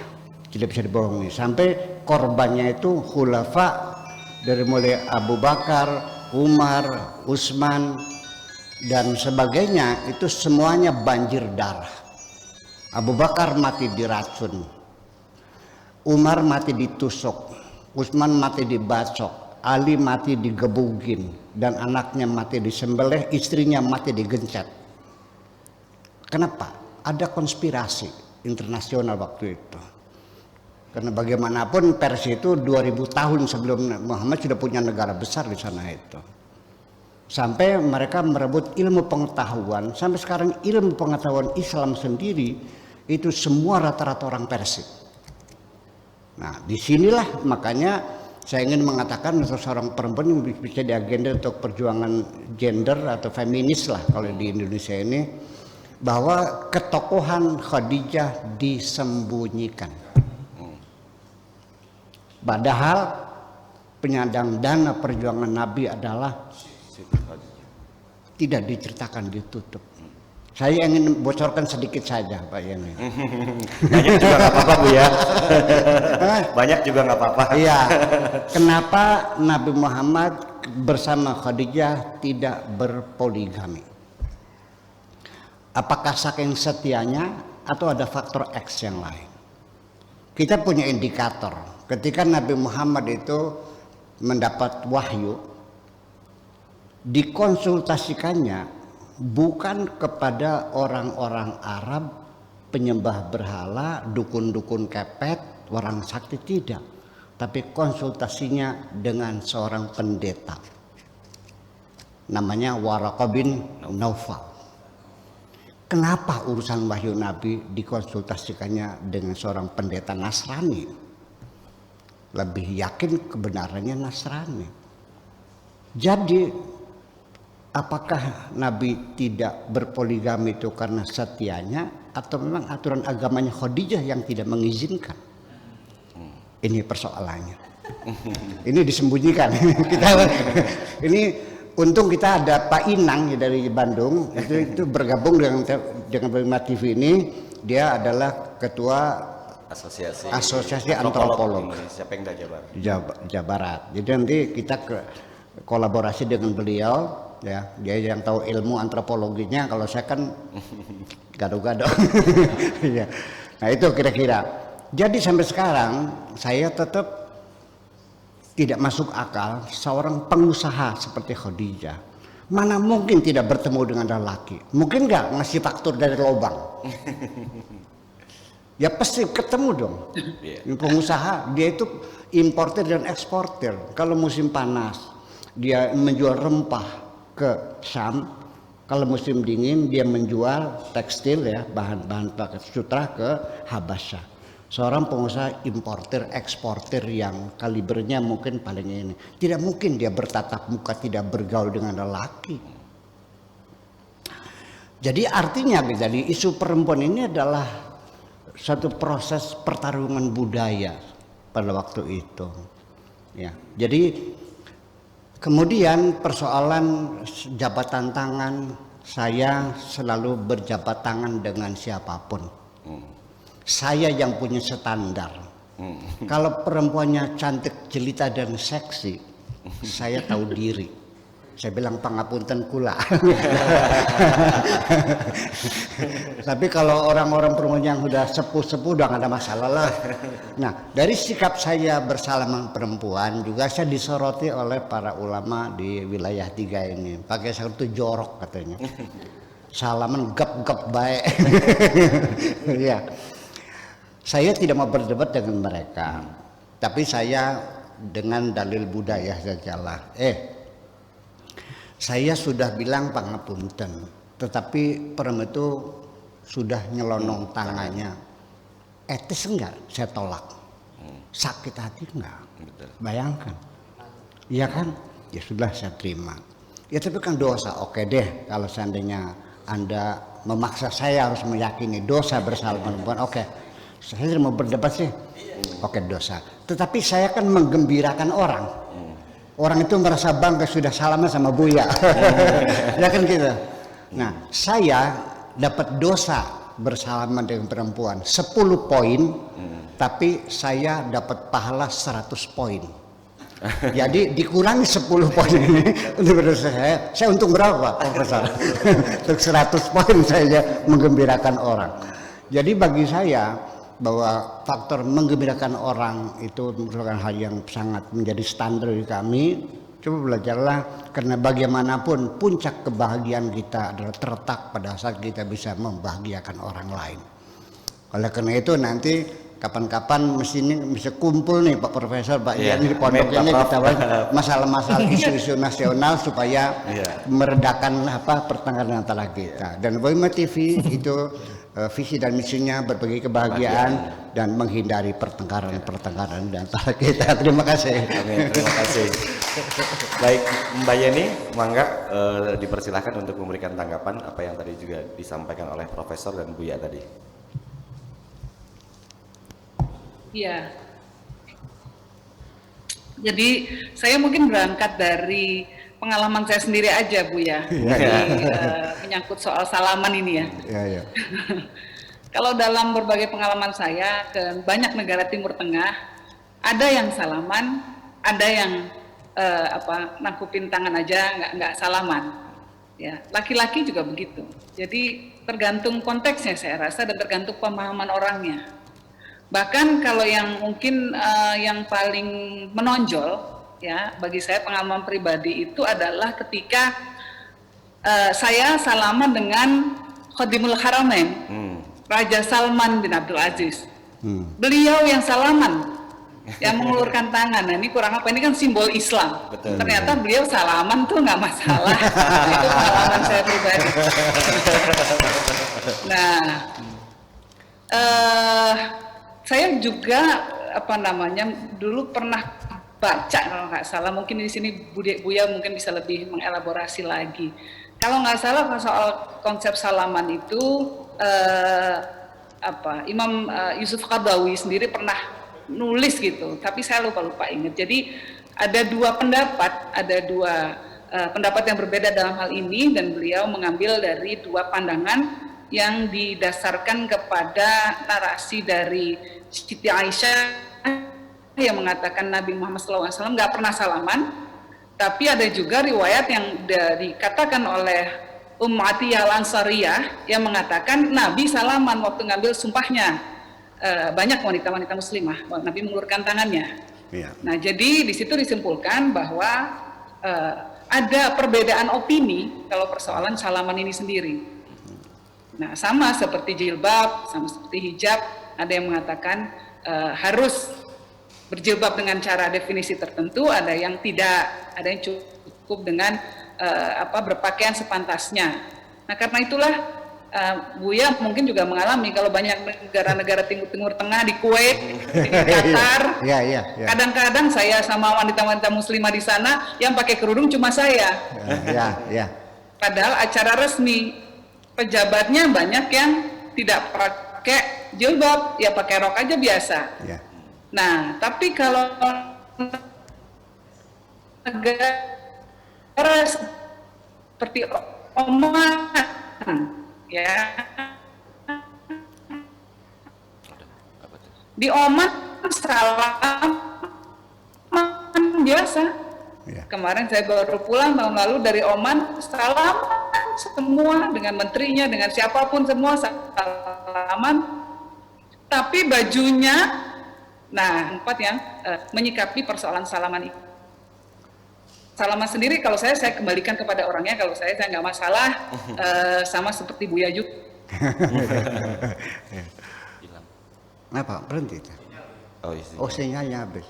Speaker 2: tidak bisa dibohongi. Sampai korbannya itu khulafa dari mulai Abu Bakar, Umar, Utsman dan sebagainya, itu semuanya banjir darah. Abu Bakar mati diracun. Umar mati ditusuk, Utsman mati dibacok, Ali mati digebugin, dan anaknya mati disembelih, istrinya mati digencet. Kenapa? Ada konspirasi internasional waktu itu. Karena bagaimanapun Persia itu 2000 tahun sebelum Muhammad sudah punya negara besar di sana itu. Sampai mereka merebut ilmu pengetahuan, sampai sekarang ilmu pengetahuan Islam sendiri itu semua rata-rata orang Persia. Nah, disinilah makanya saya ingin mengatakan seorang perempuan yang bisa diagenda untuk perjuangan gender atau feminis lah kalau di Indonesia ini, bahwa ketokohan Khadijah disembunyikan. Padahal penyandang dana perjuangan Nabi adalah tidak diceritakan, ditutup. Saya ingin bocorkan sedikit saja Pak Yani.
Speaker 1: Banyak juga nggak apa-apa Bu ya. Banyak juga nggak apa-apa.
Speaker 2: Iya. Kenapa Nabi Muhammad bersama Khadijah tidak berpoligami? Apakah saking setianya atau ada faktor X yang lain? Kita punya indikator. Ketika Nabi Muhammad itu mendapat wahyu, dikonsultasikannya bukan kepada orang-orang Arab penyembah berhala, dukun-dukun kepet, orang sakti, tidak, tapi konsultasinya dengan seorang pendeta namanya Waraqah bin Naufal. Kenapa urusan wahyu Nabi dikonsultasikannya dengan seorang pendeta Nasrani? Lebih yakin kebenarannya Nasrani. Jadi apakah Nabi tidak berpoligami itu karena setianya atau memang aturan agamanya Khadijah yang tidak mengizinkan? Ini persoalannya. Ini disembunyikan. Ini untung kita ada Pak Inang dari Bandung, itu bergabung dengan Prima TV ini. Dia adalah ketua Asosiasi Antropolog
Speaker 1: Indonesia Pemda Jabar.
Speaker 2: Jawa Barat. Jadi nanti kita kolaborasi dengan beliau ya, dia yang tahu ilmu antropologinya, kalau saya kan gado-gado. Ya. Nah itu kira-kira. Jadi sampai sekarang saya tetap tidak masuk akal seorang pengusaha seperti Khadijah. Mana mungkin tidak bertemu dengan lelaki? Mungkin nggak ngasih faktur dari lubang? Ya pasti ketemu dong. Pengusaha dia itu importer dan eksportir. Kalau musim panas dia menjual rempah ke Syam. Kalau musim dingin dia menjual tekstil ya, bahan-bahan pakai sutra ke Habasyah. Seorang pengusaha importer eksportir yang kalibernya mungkin paling ini. Tidak mungkin dia bertatap muka tidak bergaul dengan lelaki. Jadi artinya jadi isu perempuan ini adalah satu proses pertarungan budaya pada waktu itu. Ya, jadi kemudian persoalan jabatan tangan, saya selalu berjabat tangan dengan siapapun. Saya yang punya standar. Kalau perempuannya cantik, jelita dan seksi, saya tahu diri. Saya bilang pangapunten kula. Tapi kalau orang-orang perempuan yang udah sepuh-sepuh udah gak ada masalah lah. Nah, dari sikap saya bersalaman perempuan juga saya disoroti oleh para ulama di wilayah 3 ini. Pakai satu jorok katanya. Salaman gap-gap baik. Ya. Saya tidak mau berdebat dengan mereka. Tapi saya dengan dalil budaya sajalah. Saya sudah bilang pangapunten, tetapi perempuan itu sudah nyelonong tangannya. Etis enggak? Saya tolak. Sakit hati enggak? Bayangkan. Iya kan? Ya sudah saya terima. Ya tapi kan dosa. Oke deh kalau seandainya Anda memaksa saya harus meyakini dosa bersalaman perempuan. Oke. Saya tidak mau berdebat sih. Oke dosa. Tetapi saya kan menggembirakan orang. Orang itu merasa bangga sudah salaman sama Buya. Ya kan gitu. Nah, saya dapat dosa bersalaman dengan perempuan 10 poin, tapi saya dapat pahala 100 poin. Jadi dikurangi 10 poin ini untuk berdosa saya untung berapa Profesor? Untuk 100 poin saya menggembirakan orang. Jadi bagi saya bahwa faktor menggembirakan orang itu merupakan hal yang sangat menjadi standar di kami. Coba belajarlah, karena bagaimanapun puncak kebahagiaan kita adalah terletak pada saat kita bisa membahagiakan orang lain. Oleh karena itu nanti kapan-kapan mesti bisa kumpul nih Pak Profesor, Pak Ian di pondok ini kita bahas masalah-masalah isu-isu nasional supaya meredakan pertengkaran antara kita. Dan Boima TV itu visi dan misinya berbagi kebahagiaan dan menghindari pertengkaran di antara kita. Terima kasih.
Speaker 1: Amin, terima kasih. Baik, Mbak Yeni, mangga dipersilahkan untuk memberikan tanggapan apa yang tadi juga disampaikan oleh Profesor dan Buya tadi.
Speaker 3: Iya. Jadi saya mungkin berangkat dari pengalaman saya sendiri aja, Bu ya. Menyangkut soal salaman ini ya.
Speaker 2: Iya.
Speaker 3: Kalau dalam berbagai pengalaman saya ke banyak negara Timur Tengah, ada yang salaman, ada yang nangkupin tangan aja nggak salaman. Ya, laki-laki juga begitu. Jadi tergantung konteksnya saya rasa dan tergantung pemahaman orangnya. Bahkan kalau yang mungkin yang paling menonjol ya bagi saya pengalaman pribadi itu adalah ketika saya salaman dengan Khadimul Haramain, Raja Salman bin Abdul Aziz. Beliau yang salaman, yang mengulurkan tangan. Nah, ini kurang apa? Ini kan simbol Islam.
Speaker 1: Betul.
Speaker 3: Ternyata beliau salaman tuh nggak masalah. Itu pengalaman saya pribadi. Nah, saya juga dulu pernah baca kalau nggak salah, mungkin di sini Buya mungkin bisa lebih mengelaborasi lagi. Kalau nggak salah soal konsep salaman itu Imam Yusuf Qaradawi sendiri pernah nulis gitu, tapi saya lupa ingat. Jadi ada dua pendapat yang berbeda dalam hal ini, dan beliau mengambil dari dua pandangan yang didasarkan kepada narasi dari Siti Aisyah yang mengatakan Nabi Muhammad SAW nggak pernah salaman, Tapi ada juga riwayat yang dikatakan oleh Atiyah Al-Ansariyah yang mengatakan Nabi salaman waktu ngambil sumpahnya. Banyak wanita-wanita muslimah, Nabi mengulurkan tangannya.
Speaker 2: Iya.
Speaker 3: Nah, jadi di situ disimpulkan bahwa ada perbedaan opini kalau persoalan salaman ini sendiri. Nah, sama seperti jilbab, sama seperti hijab, ada yang mengatakan harus berjilbab dengan cara definisi tertentu, ada yang tidak, ada yang cukup dengan berpakaian sepantasnya. Nah, karena itulah Buya mungkin juga mengalami kalau banyak negara-negara Timur Tengah di Kuwait, di Qatar, kadang-kadang saya sama wanita-wanita muslimah di sana yang pakai kerudung cuma saya. Padahal acara resmi pejabatnya banyak yang tidak pakai jilbab, ya pakai rok aja biasa. Nah, tapi kalau negara seperti Oman, ya, di Oman salaman biasa. Kemarin saya baru pulang tahun lalu dari Oman, salaman semua dengan menterinya, dengan siapapun semua salaman. Tapi bajunya, nah, yang menyikapi persoalan salaman itu. Salaman sendiri kalau saya kembalikan kepada orangnya, kalau saya nggak masalah, sama seperti Buya juga.
Speaker 2: Apa? Berhenti? Oh, sinyalnya habis.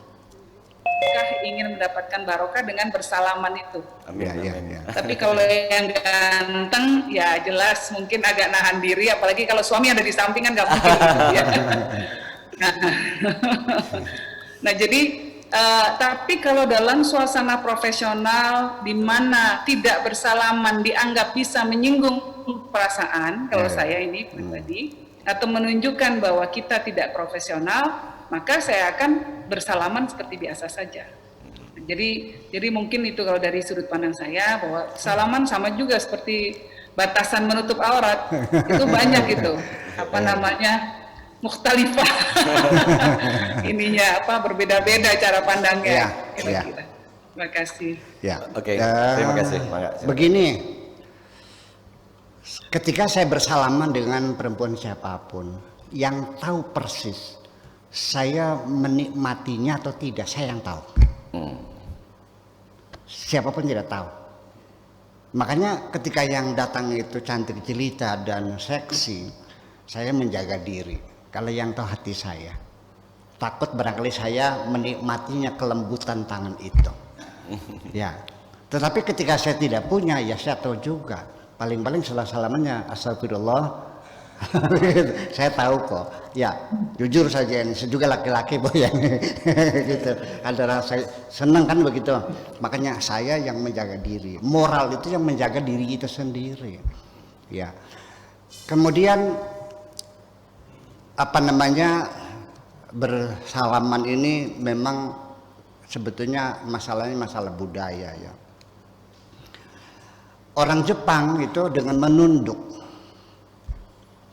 Speaker 3: Ingin mendapatkan barokah dengan bersalaman itu.
Speaker 2: Amin.
Speaker 3: Tapi kalau yang ganteng, ya jelas mungkin agak nahan diri, apalagi kalau suami ada di samping kan nggak mungkin. Gitu, ya. Nah, jadi tapi kalau dalam suasana profesional di mana tidak bersalaman dianggap bisa menyinggung perasaan, kalau saya ini pribadi, atau menunjukkan bahwa kita tidak profesional, maka saya akan bersalaman seperti biasa saja. Jadi mungkin itu kalau dari sudut pandang saya, bahwa salaman sama juga seperti batasan menutup aurat, itu banyak itu, mukhtalifah. Ininya berbeda-beda cara pandangnya. Terima kasih.
Speaker 1: Oke, terima kasih.
Speaker 2: Begini, ketika saya bersalaman dengan perempuan siapapun, yang tahu persis saya menikmatinya atau tidak, saya yang tahu. Siapapun tidak tahu. Makanya ketika yang datang itu cantik jelita dan seksi, saya menjaga diri. Kalau yang tahu hati saya, takut barangkali saya menikmatinya kelembutan tangan itu. Ya. Tetapi ketika saya tidak punya, ya saya tahu juga. Paling-paling setelah salamannya, astagfirullah. Saya tahu kok. Ya, jujur saja ini. Saya juga laki-laki boy. Gitu. Ada rasa senang kan begitu. Makanya saya yang menjaga diri. Moral itu yang menjaga diri kita sendiri. Ya. Kemudian bersalaman ini memang sebetulnya masalahnya masalah budaya ya. Orang Jepang itu dengan menunduk,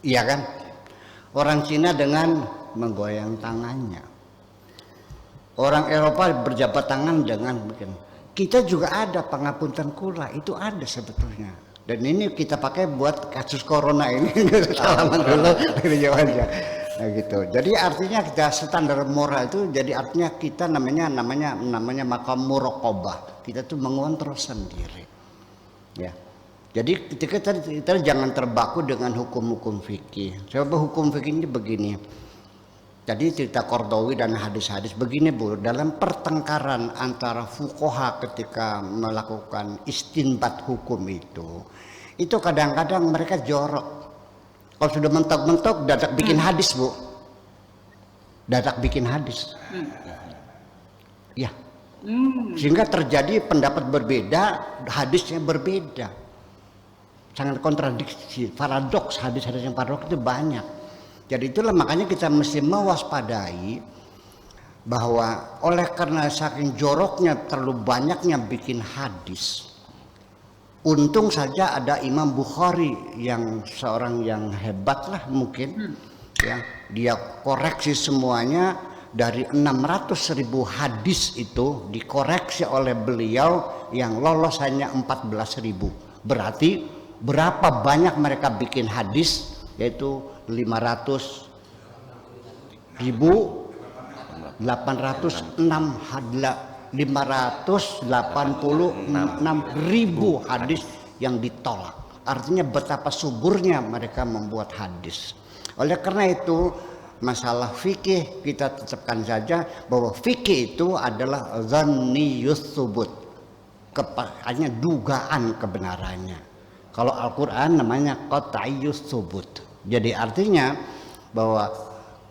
Speaker 2: iya kan? Orang Cina dengan menggoyang tangannya. Orang Eropa berjabat tangan dengan bikin. Kita juga ada pangapunten kula, itu ada sebetulnya. Dan ini kita pakai buat kasus corona ini. Salaman dulu dari jauh aja. Nah gitu. Jadi artinya kita standar moral itu jadi artinya kita namanya makam muraqabah. Kita tuh mengontrol sendiri. Ya. Jadi kita jangan terbaku dengan hukum-hukum fikih. Sebab hukum fikih ini begini. Jadi cerita Qardawi dan hadis-hadis begini Bu, dalam pertengkaran antara fuqaha ketika melakukan istinbat hukum itu kadang-kadang mereka jorok. Kalau sudah mentok-mentok dadak bikin hadis Bu, dadak bikin hadis. Ya, sehingga terjadi pendapat berbeda, hadisnya berbeda, sangat kontradiksi, paradoks, hadis-hadis yang paradoks itu banyak. Jadi itulah makanya kita mesti mewaspadai bahwa oleh karena saking joroknya terlalu banyaknya bikin hadis. Untung saja ada Imam Bukhari yang seorang yang hebat lah mungkin, ya dia koreksi semuanya dari 600.000 hadis itu dikoreksi oleh beliau, yang lolos hanya 14.000. Berarti berapa banyak mereka bikin hadis? Yaitu 586.000 hadis yang ditolak. Artinya betapa suburnya mereka membuat hadis. Oleh karena itu, masalah fikih kita tetapkan saja bahwa fikih itu adalah dzanniyus tsubut, hanya dugaan kebenarannya. Kalau Al-Quran namanya qat'iyyus tsubut. Jadi artinya bahwa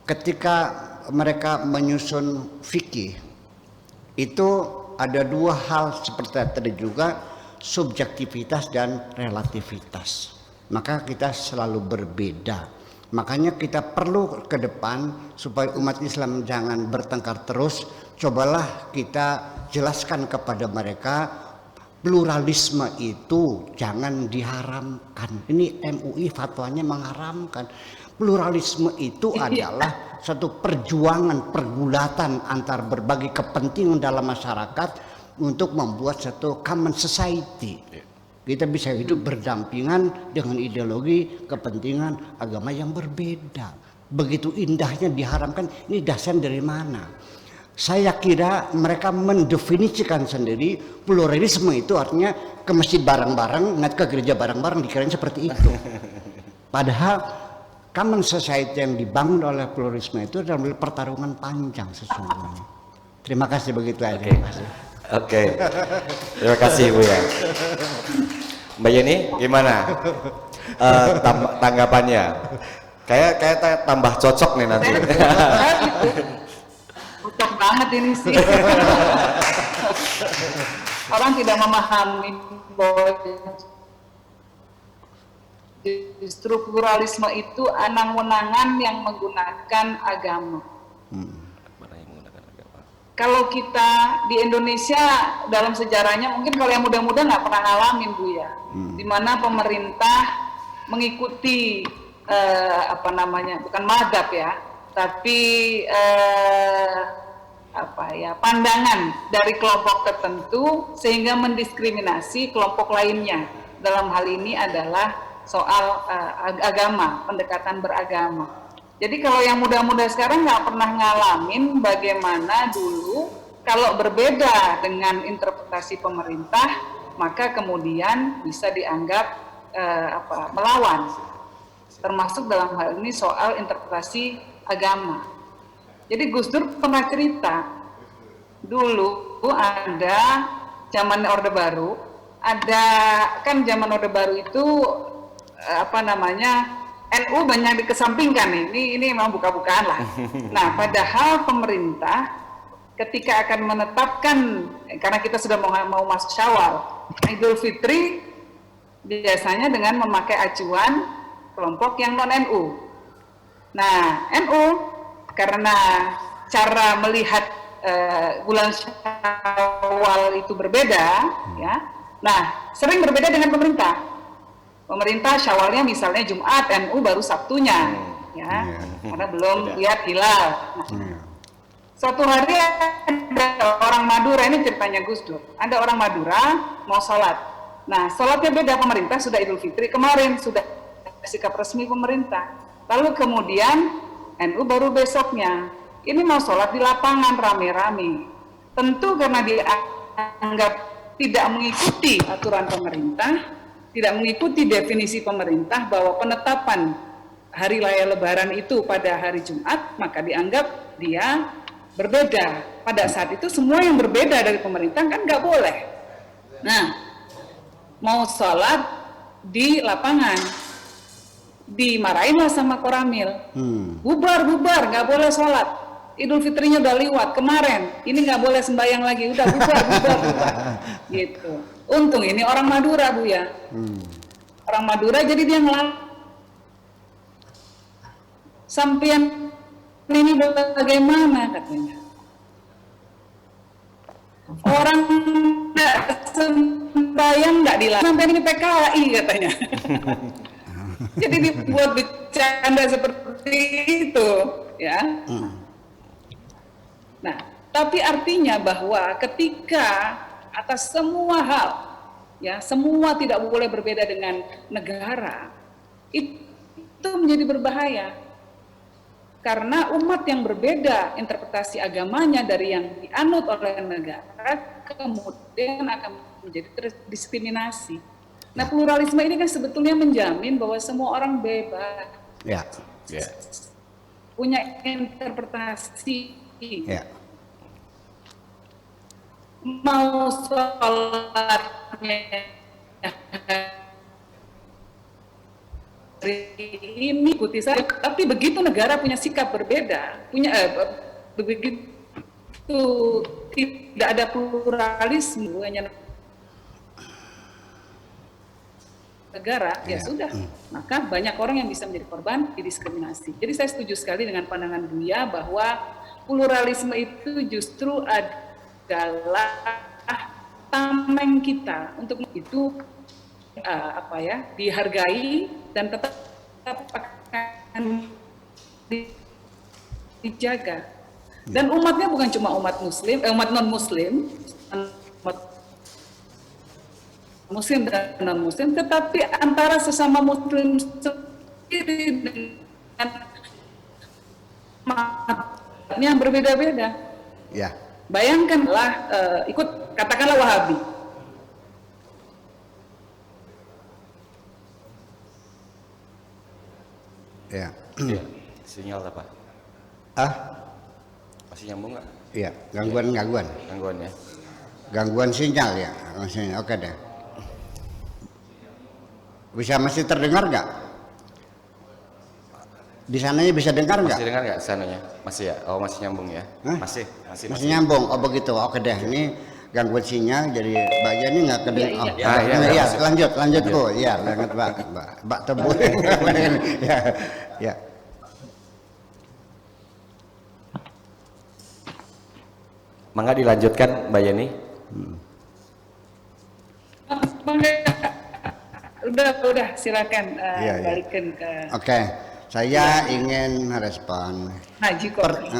Speaker 2: ketika mereka menyusun fikih itu ada dua hal seperti tadi juga, subjektivitas dan relativitas. Maka kita selalu berbeda. Makanya kita perlu ke depan supaya umat Islam jangan bertengkar terus, cobalah kita jelaskan kepada mereka pluralisme itu jangan diharamkan. Ini MUI fatwanya mengharamkan. Pluralisme itu adalah satu perjuangan, pergulatan antar berbagai kepentingan dalam masyarakat untuk membuat satu common society. Kita bisa hidup berdampingan dengan ideologi, kepentingan, agama yang berbeda. Begitu indahnya diharamkan, ini dasar dari mana? Saya kira mereka mendefinisikan sendiri pluralisme itu artinya ke masjid bareng-bareng, ke gereja bareng-bareng, dikirain seperti itu. Padahal common society yang dibangun oleh pluralisme itu adalah pertarungan panjang sesungguhnya. Terima kasih, begitu aja.
Speaker 1: Oke. Terima kasih Bu ya. Mbak Yeni gimana tanggapannya? Kayak tambah cocok nih nanti.
Speaker 3: Cocok banget ini sih. Orang tidak memahami bahwa justru pluralisme itu anang-wenangan yang menggunakan agama. Kalau kita di Indonesia dalam sejarahnya, mungkin kalau yang muda-muda nggak pernah ngalamin Bu ya, di mana pemerintah mengikuti bukan madhab ya, tapi pandangan dari kelompok tertentu sehingga mendiskriminasi kelompok lainnya. Dalam hal ini adalah soal agama, pendekatan beragama. Jadi kalau yang muda-muda sekarang nggak pernah ngalamin bagaimana dulu kalau berbeda dengan interpretasi pemerintah, maka kemudian bisa dianggap melawan. Termasuk dalam hal ini soal interpretasi agama. Jadi Gus Dur pernah cerita, dulu ada zaman Orde Baru, zaman Orde Baru itu NU banyak dikesampingkan nih. Ini memang buka-bukaan lah. Nah, padahal pemerintah ketika akan menetapkan, karena kita sudah mau masuk Syawal, Idul Fitri biasanya dengan memakai acuan kelompok yang non-NU. Nah, NU karena cara melihat bulan Syawal itu berbeda, ya. Nah, sering berbeda dengan pemerintah. Pemerintah Syawalnya misalnya Jumat, NU baru Sabtunya, ya, karena belum lihat hilal. Nah, suatu hari ada orang Madura, ini ceritanya Gus Dur. Ada orang Madura mau sholat. Nah, sholatnya beda, pemerintah sudah Idul Fitri kemarin, sudah sikap resmi pemerintah. Lalu kemudian NU baru besoknya. Ini mau sholat di lapangan rame-rame. Tentu karena dianggap tidak mengikuti aturan pemerintah, tidak mengikuti definisi pemerintah bahwa penetapan hari raya Lebaran itu pada hari Jumat, maka dianggap dia berbeda. Pada saat itu semua yang berbeda dari pemerintah kan nggak boleh. Nah, mau sholat di lapangan, dimarahinlah sama Koramil. Bubar, nggak boleh sholat. Idul Fitrinya udah lewat kemarin, ini nggak boleh sembahyang lagi, udah bubar. Gitu. Untung ini orang Madura Bu ya. Orang Madura jadi dia ngelarang. Sampean ini bagaimana katanya? Orang nggak sembahyang nggak dilarang. Sampean ini PKI katanya. Jadi dibuat bercanda seperti itu, ya. Nah, tapi artinya bahwa ketika atas semua hal, ya semua tidak boleh berbeda dengan negara, itu menjadi berbahaya. Karena umat yang berbeda interpretasi agamanya dari yang dianut oleh negara, kemudian akan menjadi terdiskriminasi. Nah, pluralisme ini kan sebetulnya menjamin bahwa semua orang bebas
Speaker 2: Ya.
Speaker 3: punya interpretasi.
Speaker 2: Ya.
Speaker 3: Mau sholatnya ini ikuti saja, tapi begitu negara punya sikap berbeda, begitu tidak ada pluralisme, hanya negara, ya sudah, maka banyak orang yang bisa menjadi korban didiskriminasi. Jadi saya setuju sekali dengan pandangan Buya bahwa pluralisme itu justru adalah tameng kita untuk itu dihargai dan tetap akan dijaga. Dan umatnya bukan cuma umat muslim, umat non muslim, umat muslim dan non muslim, tetapi antara sesama muslim sendiri dengan umatnya yang berbeda-beda.
Speaker 2: Ya.
Speaker 3: Bayangkanlah ikut katakanlah Wahabi.
Speaker 2: Ya.
Speaker 1: Iya. Sinyal apa? Masih nyambung nggak?
Speaker 2: Iya, gangguan.
Speaker 1: Gangguan ya.
Speaker 2: Gangguan sinyal ya. Maksudnya oke deh. Masih terdengar nggak? Di sananya bisa dengar nggak?
Speaker 1: Masih dengar nggak sananya? Masih ya? Oh, masih nyambung ya?
Speaker 2: Hah?
Speaker 1: Masih
Speaker 2: Nyambung. Oh begitu. Oke deh. Ini gangguan sinyal jadi Mbak Yani nggak kedengar.
Speaker 1: Iya,
Speaker 2: Lanjut Bu. Iya, banget Mbak Tebu. Ya.
Speaker 1: Mangga dilanjutkan Mbak Yani.
Speaker 3: Udah silakan
Speaker 2: Iya.
Speaker 3: balikin ke
Speaker 2: Oke. Saya ingin respon.
Speaker 3: Haji kok.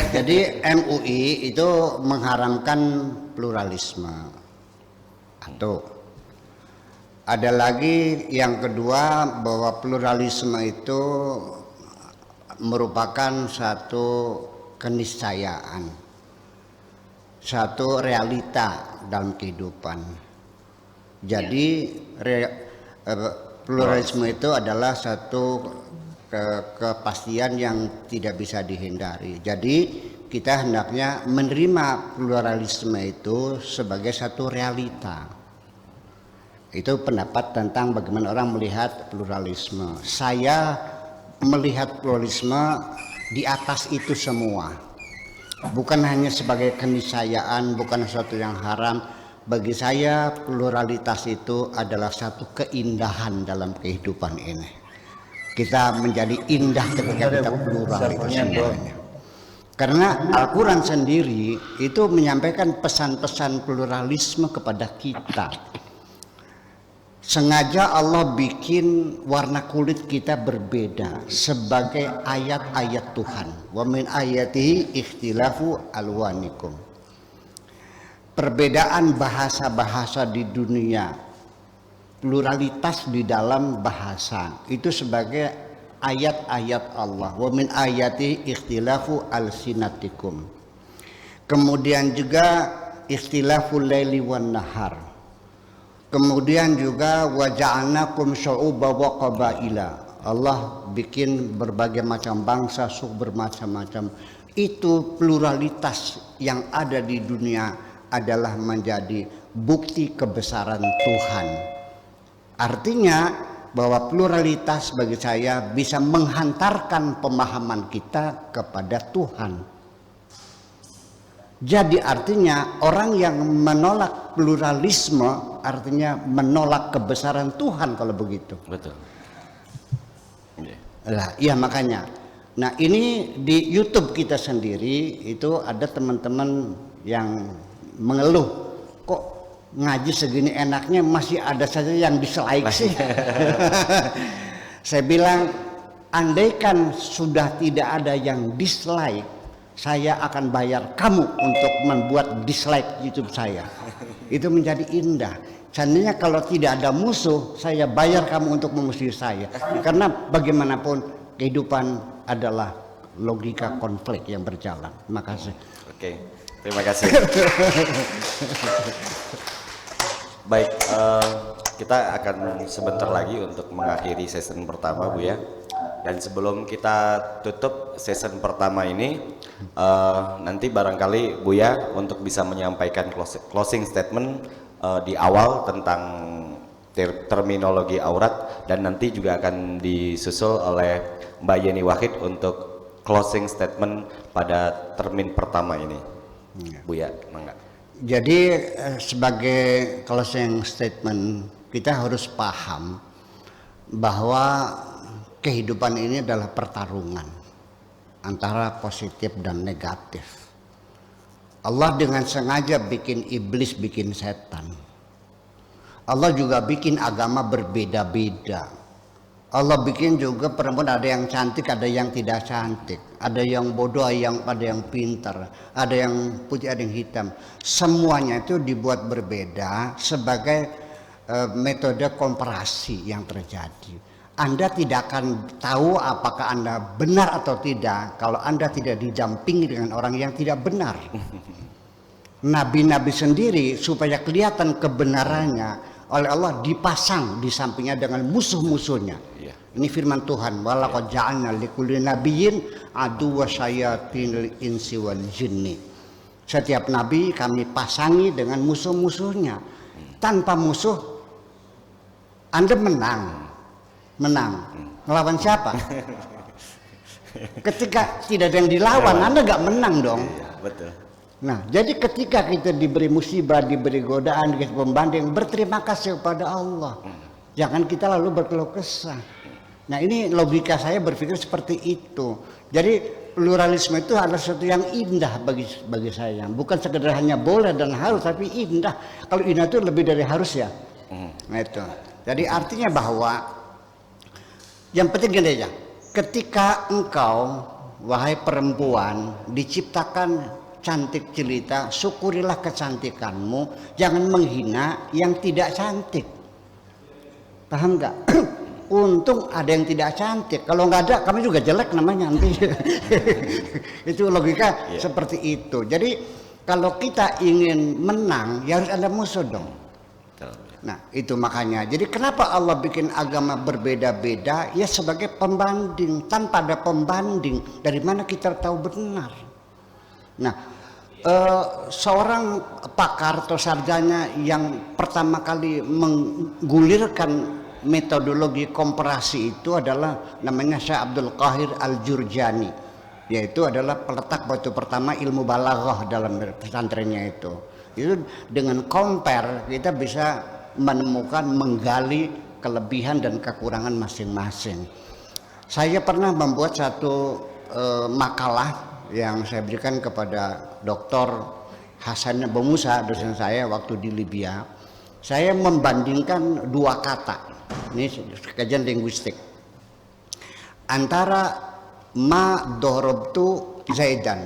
Speaker 2: Jadi MUI itu mengharamkan pluralisme. Satu. Ada lagi yang kedua bahwa pluralisme itu merupakan satu keniscayaan, satu realita dalam kehidupan. Jadi pluralisme itu adalah satu kepastian yang tidak bisa dihindari. Jadi kita hendaknya menerima pluralisme itu sebagai satu realita. Itu pendapat tentang bagaimana orang melihat pluralisme. Saya melihat pluralisme di atas itu semua. Bukan hanya sebagai keniscayaan, bukan sesuatu yang haram. Bagi saya pluralitas itu adalah satu keindahan dalam kehidupan ini. Kita menjadi indah ketika kita plural itu semuanya. Karena Al-Quran sendiri itu menyampaikan pesan-pesan pluralisme kepada kita. Sengaja Allah bikin warna kulit kita berbeda sebagai ayat-ayat Tuhan. Wa min ayatihi ikhtilafu alwanikum. Perbedaan bahasa-bahasa di dunia, pluralitas di dalam bahasa itu sebagai ayat-ayat Allah. Wa min ayatihi ikhtilafu alsinatikum. Kemudian juga ikhtilaful laili wan nahar. Kemudian juga wa ja'alnakum syu'uban wa qabaila. Allah bikin berbagai macam bangsa, suku bermacam-macam. Itu pluralitas yang ada di dunia adalah menjadi bukti kebesaran Tuhan. Artinya bahwa pluralitas bagi saya bisa menghantarkan pemahaman kita kepada Tuhan. Jadi artinya orang yang menolak pluralisme artinya menolak kebesaran Tuhan kalau begitu.
Speaker 1: Betul.
Speaker 2: Lah, iya makanya. Nah ini di YouTube kita sendiri itu ada teman-teman yang mengeluh, kok ngaji segini enaknya masih ada saja yang dislike sih. Saya bilang andaikan sudah tidak ada yang dislike, saya akan bayar kamu untuk membuat dislike YouTube saya. Itu menjadi indah. Seandainya kalau tidak ada musuh, saya bayar kamu untuk memusuhi saya. Karena bagaimanapun kehidupan adalah logika konflik yang berjalan. Terima kasih.
Speaker 1: Oke, terima kasih. Baik, kita akan sebentar lagi untuk mengakhiri season pertama, Bu ya. Dan sebelum kita tutup season pertama ini, nanti barangkali Buya untuk bisa menyampaikan closing statement di awal tentang terminologi aurat, dan nanti juga akan disusul oleh Mbak Yeni Wahid untuk closing statement pada termin pertama ini. Buya, mangga.
Speaker 2: Jadi sebagai closing statement kita harus paham bahwa kehidupan ini adalah pertarungan antara positif dan negatif. Allah dengan sengaja bikin iblis, bikin setan. Allah juga bikin agama berbeda-beda. Allah bikin juga perempuan, ada yang cantik, ada yang tidak cantik, ada yang bodoh, ada yang pintar, ada yang putih, ada yang hitam. Semuanya itu dibuat berbeda sebagai metode komparasi yang terjadi. Anda tidak akan tahu apakah Anda benar atau tidak kalau Anda tidak didampingi dengan orang yang tidak benar. Nabi-nabi sendiri supaya kelihatan kebenarannya oleh Allah dipasang di sampingnya dengan musuh-musuhnya. Ini firman Tuhan, walaqad ja'alna likulli nabiyyin aduwwa syayatinil insi wal jinni. Setiap nabi kami pasangi dengan musuh-musuhnya. Tanpa musuh Anda menang. Melawan siapa? Ketika tidak ada yang dilawan, Anda nggak menang dong.
Speaker 1: Iya, betul.
Speaker 2: Nah, jadi ketika kita diberi musibah, diberi godaan, diberi pembanding, berterima kasih kepada Allah. Jangan kita lalu berkeluh kesah. Nah, ini logika saya berpikir seperti itu. Jadi pluralisme itu adalah sesuatu yang indah bagi saya. Bukan sekedar hanya boleh dan harus, tapi indah. Kalau indah itu lebih dari harus ya. Nah itu. Jadi artinya bahwa yang penting gini aja, ketika engkau wahai perempuan diciptakan cantik jelita, syukurilah kecantikanmu, jangan menghina yang tidak cantik. Paham nggak? Untung ada yang tidak cantik, kalau nggak ada kamu juga jelek namanya nanti. Itu logika seperti itu. Jadi kalau kita ingin menang ya harus ada musuh dong. Nah itu makanya, jadi kenapa Allah bikin agama berbeda-beda? Ya sebagai pembanding. Tanpa ada pembanding, dari mana kita tahu benar? Nah seorang pakar atau sarjana yang pertama kali menggulirkan metodologi komparasi itu adalah namanya Syekh Abdul Qahir Al-Jurjani, yaitu adalah peletak batu pertama ilmu balaghah dalam pesantrennya itu. Itu dengan compare kita bisa menemukan, menggali kelebihan dan kekurangan masing-masing. Saya pernah membuat satu makalah yang saya berikan kepada Dr. Hasan Abu Musa, dosen saya waktu di Libya. Saya membandingkan dua kata, ini kajian linguistik, antara ma dorobtu zaidan,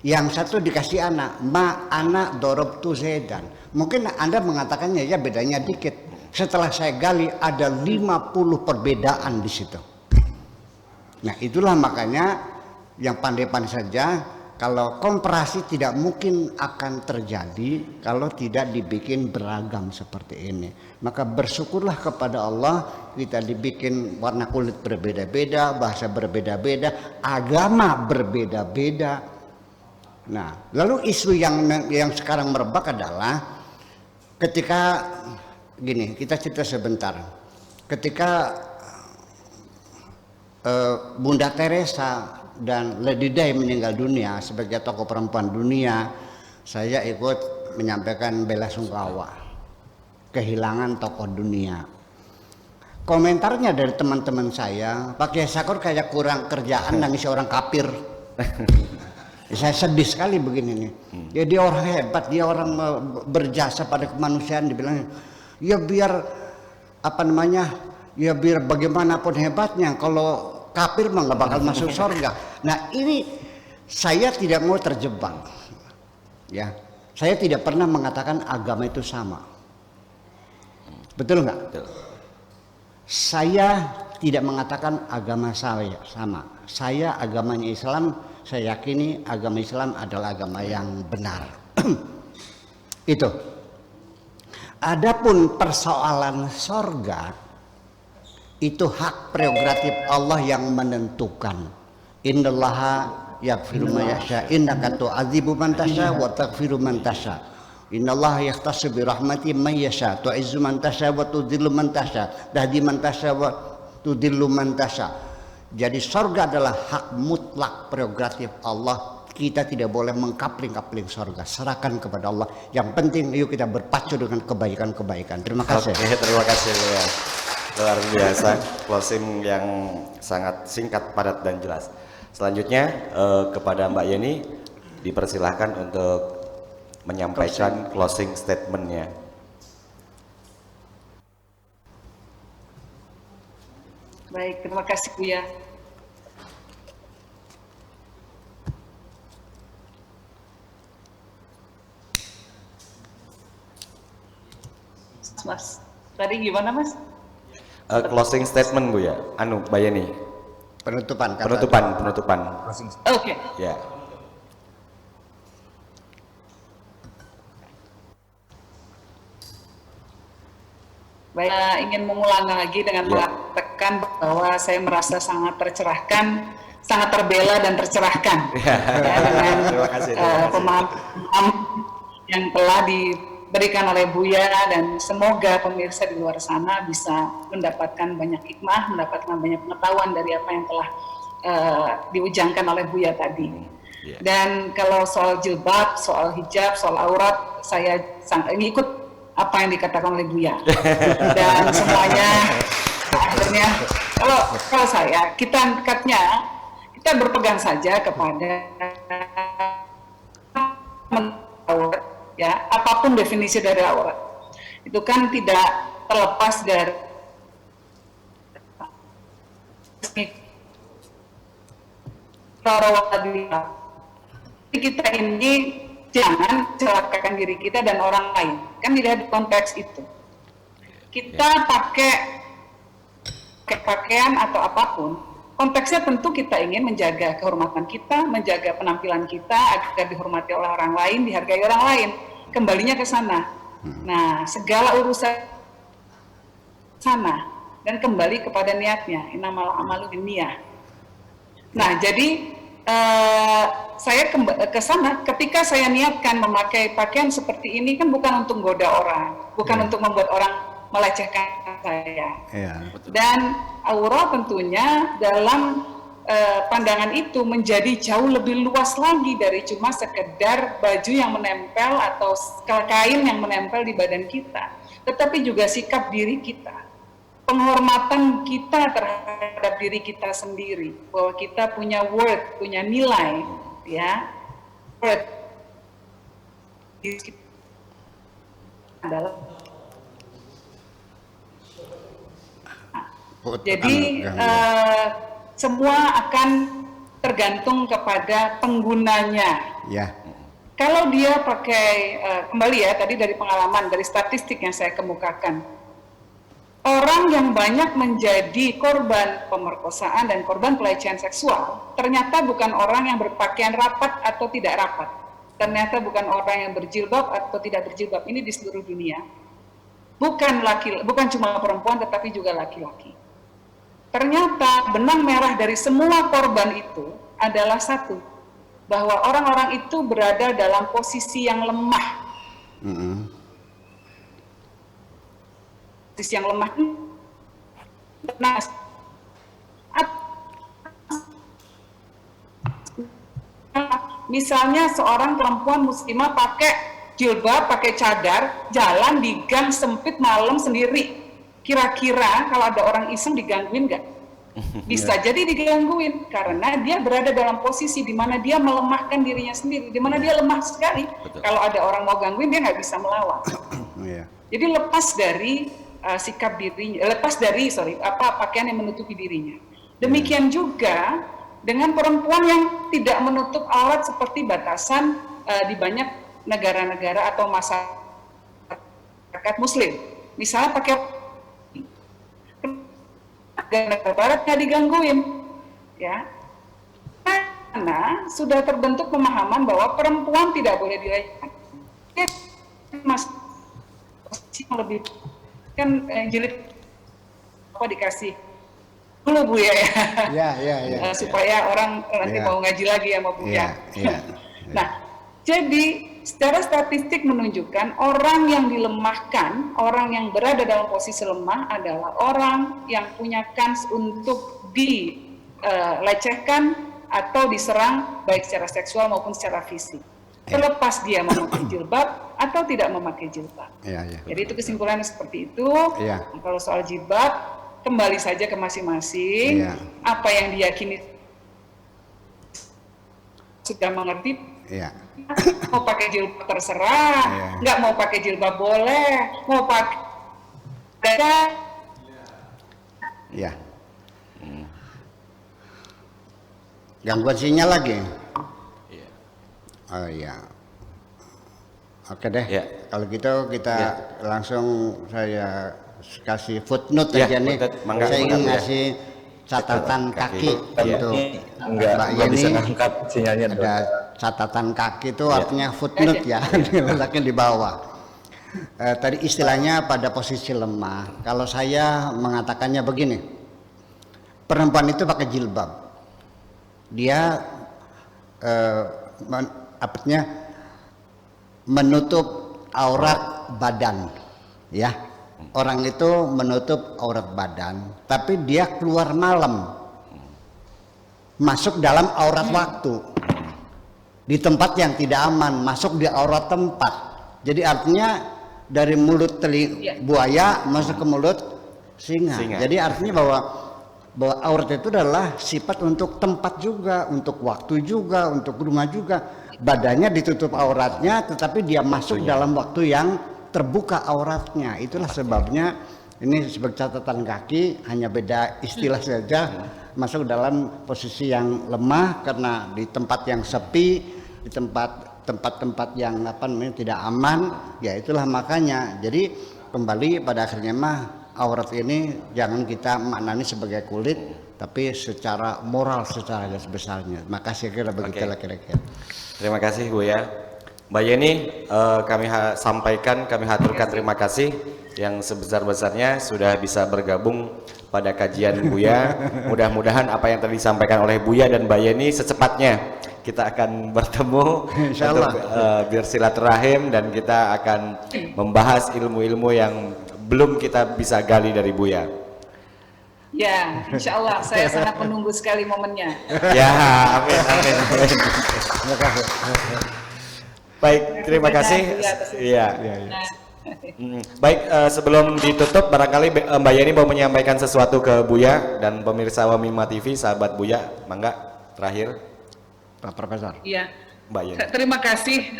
Speaker 2: yang satu dikasih anak, ma anak dorobtu zaidan. Mungkin Anda mengatakannya ya bedanya dikit. Setelah saya gali ada 50 perbedaan di situ. Nah itulah makanya yang pandai-pandai saja, kalau komparasi tidak mungkin akan terjadi kalau tidak dibikin beragam seperti ini. Maka bersyukurlah kepada Allah, kita dibikin warna kulit berbeda-beda, bahasa berbeda-beda, agama berbeda-beda. Nah lalu isu yang sekarang merebak adalah ketika gini, kita cerita sebentar. Ketika Bunda Teresa dan Lady Di meninggal dunia sebagai tokoh perempuan dunia, saya ikut menyampaikan bela sungkawa kehilangan tokoh dunia. Komentarnya dari teman-teman saya, Pak Kiai Sakur kayak kurang kerjaan nangis orang kafir. Saya sedih sekali begini nih. Ya dia orang hebat, dia orang berjasa pada kemanusiaan, dibilang ya biar apa namanya, ya biar bagaimanapun hebatnya, kalau kafir mah nggak bakal masuk surga. Nah ini saya tidak mau terjebak, ya. Saya tidak pernah mengatakan agama itu sama, betul nggak?
Speaker 1: Betul.
Speaker 2: Saya tidak mengatakan agama saya sama. Saya agamanya Islam. Saya yakini agama Islam adalah agama yang benar. Itu. Adapun persoalan sorga itu hak prerogatif Allah yang menentukan. Innallaha yaghfiru ma yasha innaka tu'adzibu man tasha wa taghfiru man tasha. Innallaha yahtassu bi rahmati man yasha tu'izzu man tasha wa tudhillu man tasha tahdi man tasha wa tudhillu man tasha. Jadi sorga adalah hak mutlak prerogatif Allah. Kita tidak boleh mengkapling-kapling sorga. Serahkan kepada Allah. Yang penting yuk kita berpacu dengan kebaikan-kebaikan. Terima kasih.
Speaker 1: Oke, terima kasih ya. Luar biasa, closing yang sangat singkat, padat dan jelas. Selanjutnya kepada Mbak Yeni dipersilahkan untuk menyampaikan closing statement-nya.
Speaker 3: Baik, terima kasih Buya. Mas, tadi gimana Mas?
Speaker 1: Closing statement Bu ya, Mbak Yeni.
Speaker 2: Penutupan.
Speaker 1: Penutupan.
Speaker 3: Oke.
Speaker 1: Ya.
Speaker 3: Baik, ingin mengulang lagi dengan mengatakan bahwa saya merasa sangat tercerahkan, sangat terbela dan tercerahkan dengan pemahaman yang telah diberikan oleh Buya, dan semoga pemirsa di luar sana bisa mendapatkan banyak hikmah, mendapatkan banyak pengetahuan dari apa yang telah diujangkan oleh Buya tadi. Dan kalau soal jilbab, soal hijab, soal aurat, saya ikut apa yang dikatakan oleh Buya, dan semuanya akhirnya kalau saya kita berpegang saja kepada aurat, ya, apapun definisi dari aurat itu kan tidak terlepas dari kita ini jangan celakakan diri kita dan orang lain. Kan dilihat di konteks itu. Kita pakai pakaian atau apapun, konteksnya tentu kita ingin menjaga kehormatan kita, menjaga penampilan kita agar dihormati oleh orang lain, dihargai orang lain. Kembalinya ke sana. Nah, segala urusan sana dan kembali kepada niatnya. Innamal a'malu binniyah. Nah, jadi saya ke sana ketika saya niatkan memakai pakaian seperti ini kan bukan untuk menggoda orang, bukan untuk membuat orang melecehkan saya. Dan aurat tentunya dalam pandangan itu menjadi jauh lebih luas lagi dari cuma sekedar baju yang menempel atau kain yang menempel di badan kita, tetapi juga sikap diri kita. Penghormatan kita terhadap diri kita sendiri, bahwa kita punya worth, punya nilai, ya, worth adalah. Jadi semua akan tergantung kepada penggunanya.
Speaker 2: Ya.
Speaker 3: Kalau dia pakai kembali ya tadi dari pengalaman, dari statistik yang saya kemukakan. Orang yang banyak menjadi korban pemerkosaan dan korban pelecehan seksual ternyata bukan orang yang berpakaian rapat atau tidak rapat. Ternyata bukan orang yang berjilbab atau tidak berjilbab. Ini di seluruh dunia. Bukan cuma perempuan tetapi juga laki-laki. Ternyata benang merah dari semua korban itu adalah satu, bahwa orang-orang itu berada dalam posisi yang lemah. Posisi yang lemah. Nah, misalnya seorang perempuan muslimah pakai jilbab, pakai cadar, jalan di gang sempit malam sendiri. Kira-kira kalau ada orang iseng digangguin nggak? Bisa jadi digangguin karena dia berada dalam posisi di mana dia melemahkan dirinya sendiri, di mana dia lemah sekali. Kalau ada orang mau gangguin dia nggak bisa melawan. Jadi lepas dari sikap dirinya, lepas dari pakaian yang menutupi dirinya. Demikian juga dengan perempuan yang tidak menutup aurat seperti batasan di banyak negara-negara atau masyarakat Muslim. Misalnya pakai negara Barat nggak digangguin, ya. Karena sudah terbentuk pemahaman bahwa perempuan tidak boleh dilecehkan. Masih lebih kan jilid apa dikasih dulu Bu ya, supaya orang nanti mau ngaji lagi ya mau Buya. Nah, jadi secara statistik menunjukkan orang yang dilemahkan, orang yang berada dalam posisi lemah adalah orang yang punya kans untuk dilecehkan atau diserang baik secara seksual maupun secara fisik. Terlepas dia memakai jilbab atau tidak memakai jilbab. Jadi itu kesimpulannya seperti itu. Nah, kalau soal jilbab kembali saja ke masing-masing. Apa yang diyakini sudah mengerti. Mau pakai jilbab terserah, nggak mau pakai jilbab boleh, mau pakai
Speaker 2: Gangguan sinyal lagi. Oh iya. Oke deh. Kalau gitu kita langsung saya kasih footnote aja nih. Saya ingin ngasih catatan kaki untuk Mbak Yeni.
Speaker 5: Bisa ngangkat sinyalnya.
Speaker 2: Ada catatan kaki itu artinya footnote ya, diletakkan di bawah. Tadi istilahnya pada posisi lemah. Kalau saya mengatakannya begini, perempuan itu pakai jilbab. Dia menutup aurat badan, ya. Orang itu menutup aurat badan, tapi dia keluar malam, masuk dalam aurat waktu, di tempat yang tidak aman, masuk di aurat tempat. Jadi artinya dari mulut buaya masuk ke mulut singa. Jadi artinya bahwa aurat itu adalah sifat untuk tempat juga, untuk waktu juga, untuk rumah juga. Badannya ditutup auratnya, tetapi dia masuk dalam waktu yang terbuka auratnya. Itulah sebabnya ini sebagai catatan kaki, hanya beda istilah saja, masuk dalam posisi yang lemah karena di tempat yang sepi, di tempat-tempat yang tidak aman, ya itulah makanya. Jadi kembali pada akhirnya aurat ini jangan kita maknani sebagai kulit, tapi secara moral, secara garis besarnya. Makasih begitulah kira-kira.
Speaker 1: Terima kasih Buya. Mbak Yeni, kami sampaikan, kami haturkan terima kasih yang sebesar-besarnya sudah bisa bergabung pada kajian Buya. Mudah-mudahan apa yang tadi disampaikan oleh Buya dan Mbak Yeni secepatnya kita akan bertemu untuk bersilaturahim dan kita akan membahas ilmu-ilmu yang belum kita bisa gali dari Buya.
Speaker 3: Ya, insya Allah saya sangat menunggu sekali momennya.
Speaker 1: Ya, amin. Baik, terima kasih. Iya. Baik, sebelum ditutup, barangkali Mbak Yeni mau menyampaikan sesuatu ke Buya dan pemirsa Wamima TV, sahabat Buya, mangga terakhir.
Speaker 2: Pak Profesor.
Speaker 3: Iya.
Speaker 1: Mbak Yeni.
Speaker 3: Terima kasih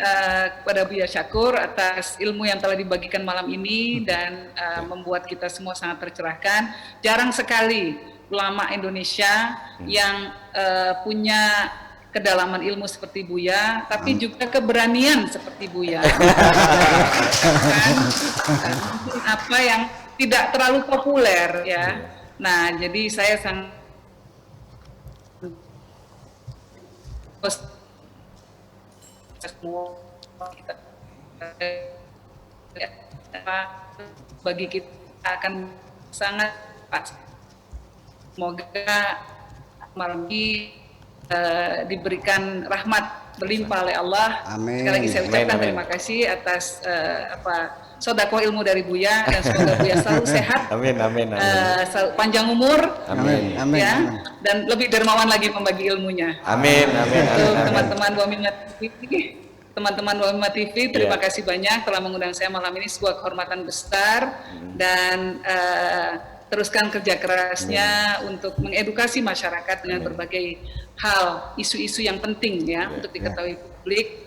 Speaker 3: kepada Buya Syakur atas ilmu yang telah dibagikan malam ini dan membuat kita semua sangat tercerahkan. Jarang sekali ulama Indonesia yang punya kedalaman ilmu seperti Buya, tapi juga keberanian seperti Buya. Apa yang tidak terlalu populer ya. Nah, jadi saya sangat bagi kita akan sangat pas. Semoga malam ini diberikan rahmat berlimpah oleh Allah.
Speaker 2: Amin.
Speaker 3: Sekali lagi saya ucapkan terima kasih atas sedekah ilmu dari Buya dan semoga Buya selalu sehat.
Speaker 1: Amin.
Speaker 3: Panjang umur.
Speaker 1: Amin.
Speaker 3: Ya, dan lebih dermawan lagi membagi ilmunya.
Speaker 1: Amin.
Speaker 3: Untuk teman-teman Wamima TV, terima kasih banyak telah mengundang saya malam ini, sebuah kehormatan besar dan teruskan kerja kerasnya untuk mengedukasi masyarakat dengan berbagai hal, isu-isu yang penting ya untuk diketahui publik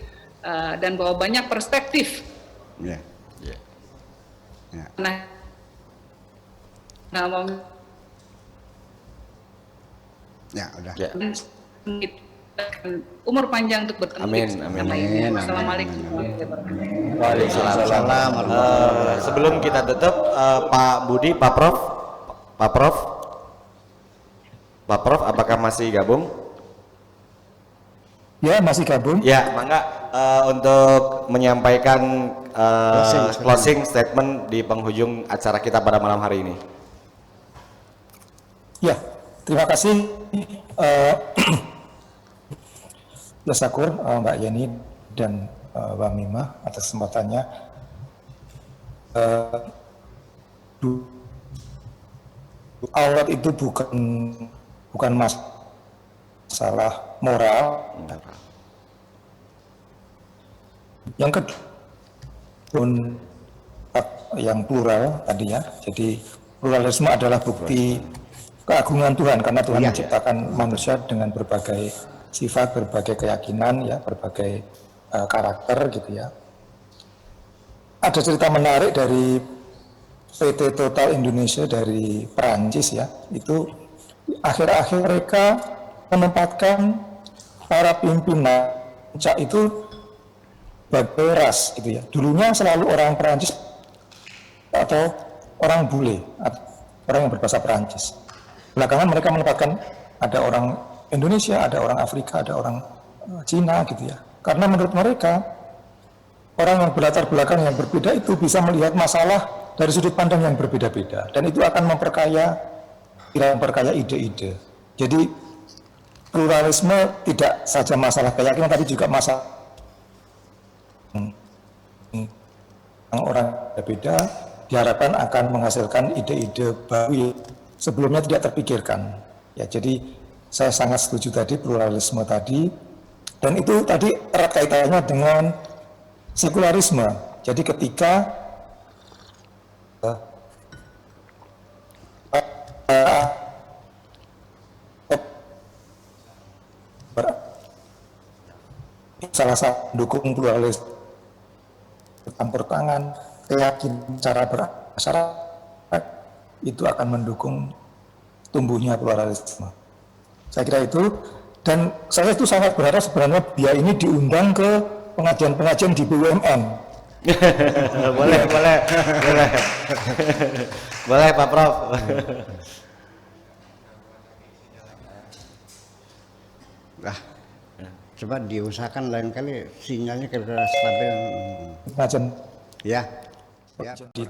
Speaker 3: dan bawa banyak perspektif.
Speaker 2: Ya, udah.
Speaker 1: Ya.
Speaker 3: Dan umur panjang untuk bertemu
Speaker 1: Amin,
Speaker 3: di
Speaker 1: amin.
Speaker 3: kesempatan lainnya.
Speaker 2: Amin,
Speaker 3: Wassalamualaikum
Speaker 2: amin,
Speaker 3: warahmatullahi wabarakatuh.
Speaker 2: Waalaikumsalam warahmatullahi
Speaker 1: Sebelum kita tutup, Pak Budi, Pak Prof, Pak Prof, Pak Prof, apakah masih gabung?
Speaker 4: Ya, masih gabung.
Speaker 1: Ya, mangga untuk menyampaikan closing statement di penghujung acara kita pada malam hari ini.
Speaker 4: Ya, terima kasih Yasakur, Mbak Yeni dan Mbak Mima atas kesempatannya. Aurat itu bukan masalah moral. Yang kedua, yang plural tadi ya. Jadi pluralisme adalah bukti keagungan Tuhan, karena Tuhan menciptakan manusia dengan berbagai sifat, berbagai keyakinan, ya, berbagai karakter gitu ya. Ada cerita menarik dari PT Total Indonesia dari Perancis ya. Itu akhir-akhir mereka menempatkan para pimpinan puncak itu sebagai ras gitu ya. Dulunya selalu orang Perancis atau orang bule, orang yang berbahasa Perancis. Belakangan mereka menempatkan ada orang Indonesia, ada orang Afrika, ada orang Cina gitu ya. Karena menurut mereka orang yang berlatar belakang yang berbeda itu bisa melihat masalah dari sudut pandang yang berbeda-beda, dan itu akan memperkaya ide-ide. Jadi pluralisme tidak saja masalah keyakinan, tapi juga masalah yang orang berbeda diharapkan akan menghasilkan ide-ide baru sebelumnya tidak terpikirkan. Ya, jadi saya sangat setuju tadi pluralisme tadi, dan itu tadi erat kaitannya dengan sekularisme. Jadi ketika salah satu dukung pluralisme campur tangan keyakinan cara bermasyarakat itu akan mendukung tumbuhnya pluralisme. Saya kira itu, dan saya itu sangat berharap sebenarnya dia ini diundang ke pengajian-pengajian di BUMN.
Speaker 1: boleh boleh Pak Prof.
Speaker 2: Lah, coba diusahakan lain kali sinyalnya kira-kira stabil.
Speaker 4: Pengajian
Speaker 2: Ya.
Speaker 4: di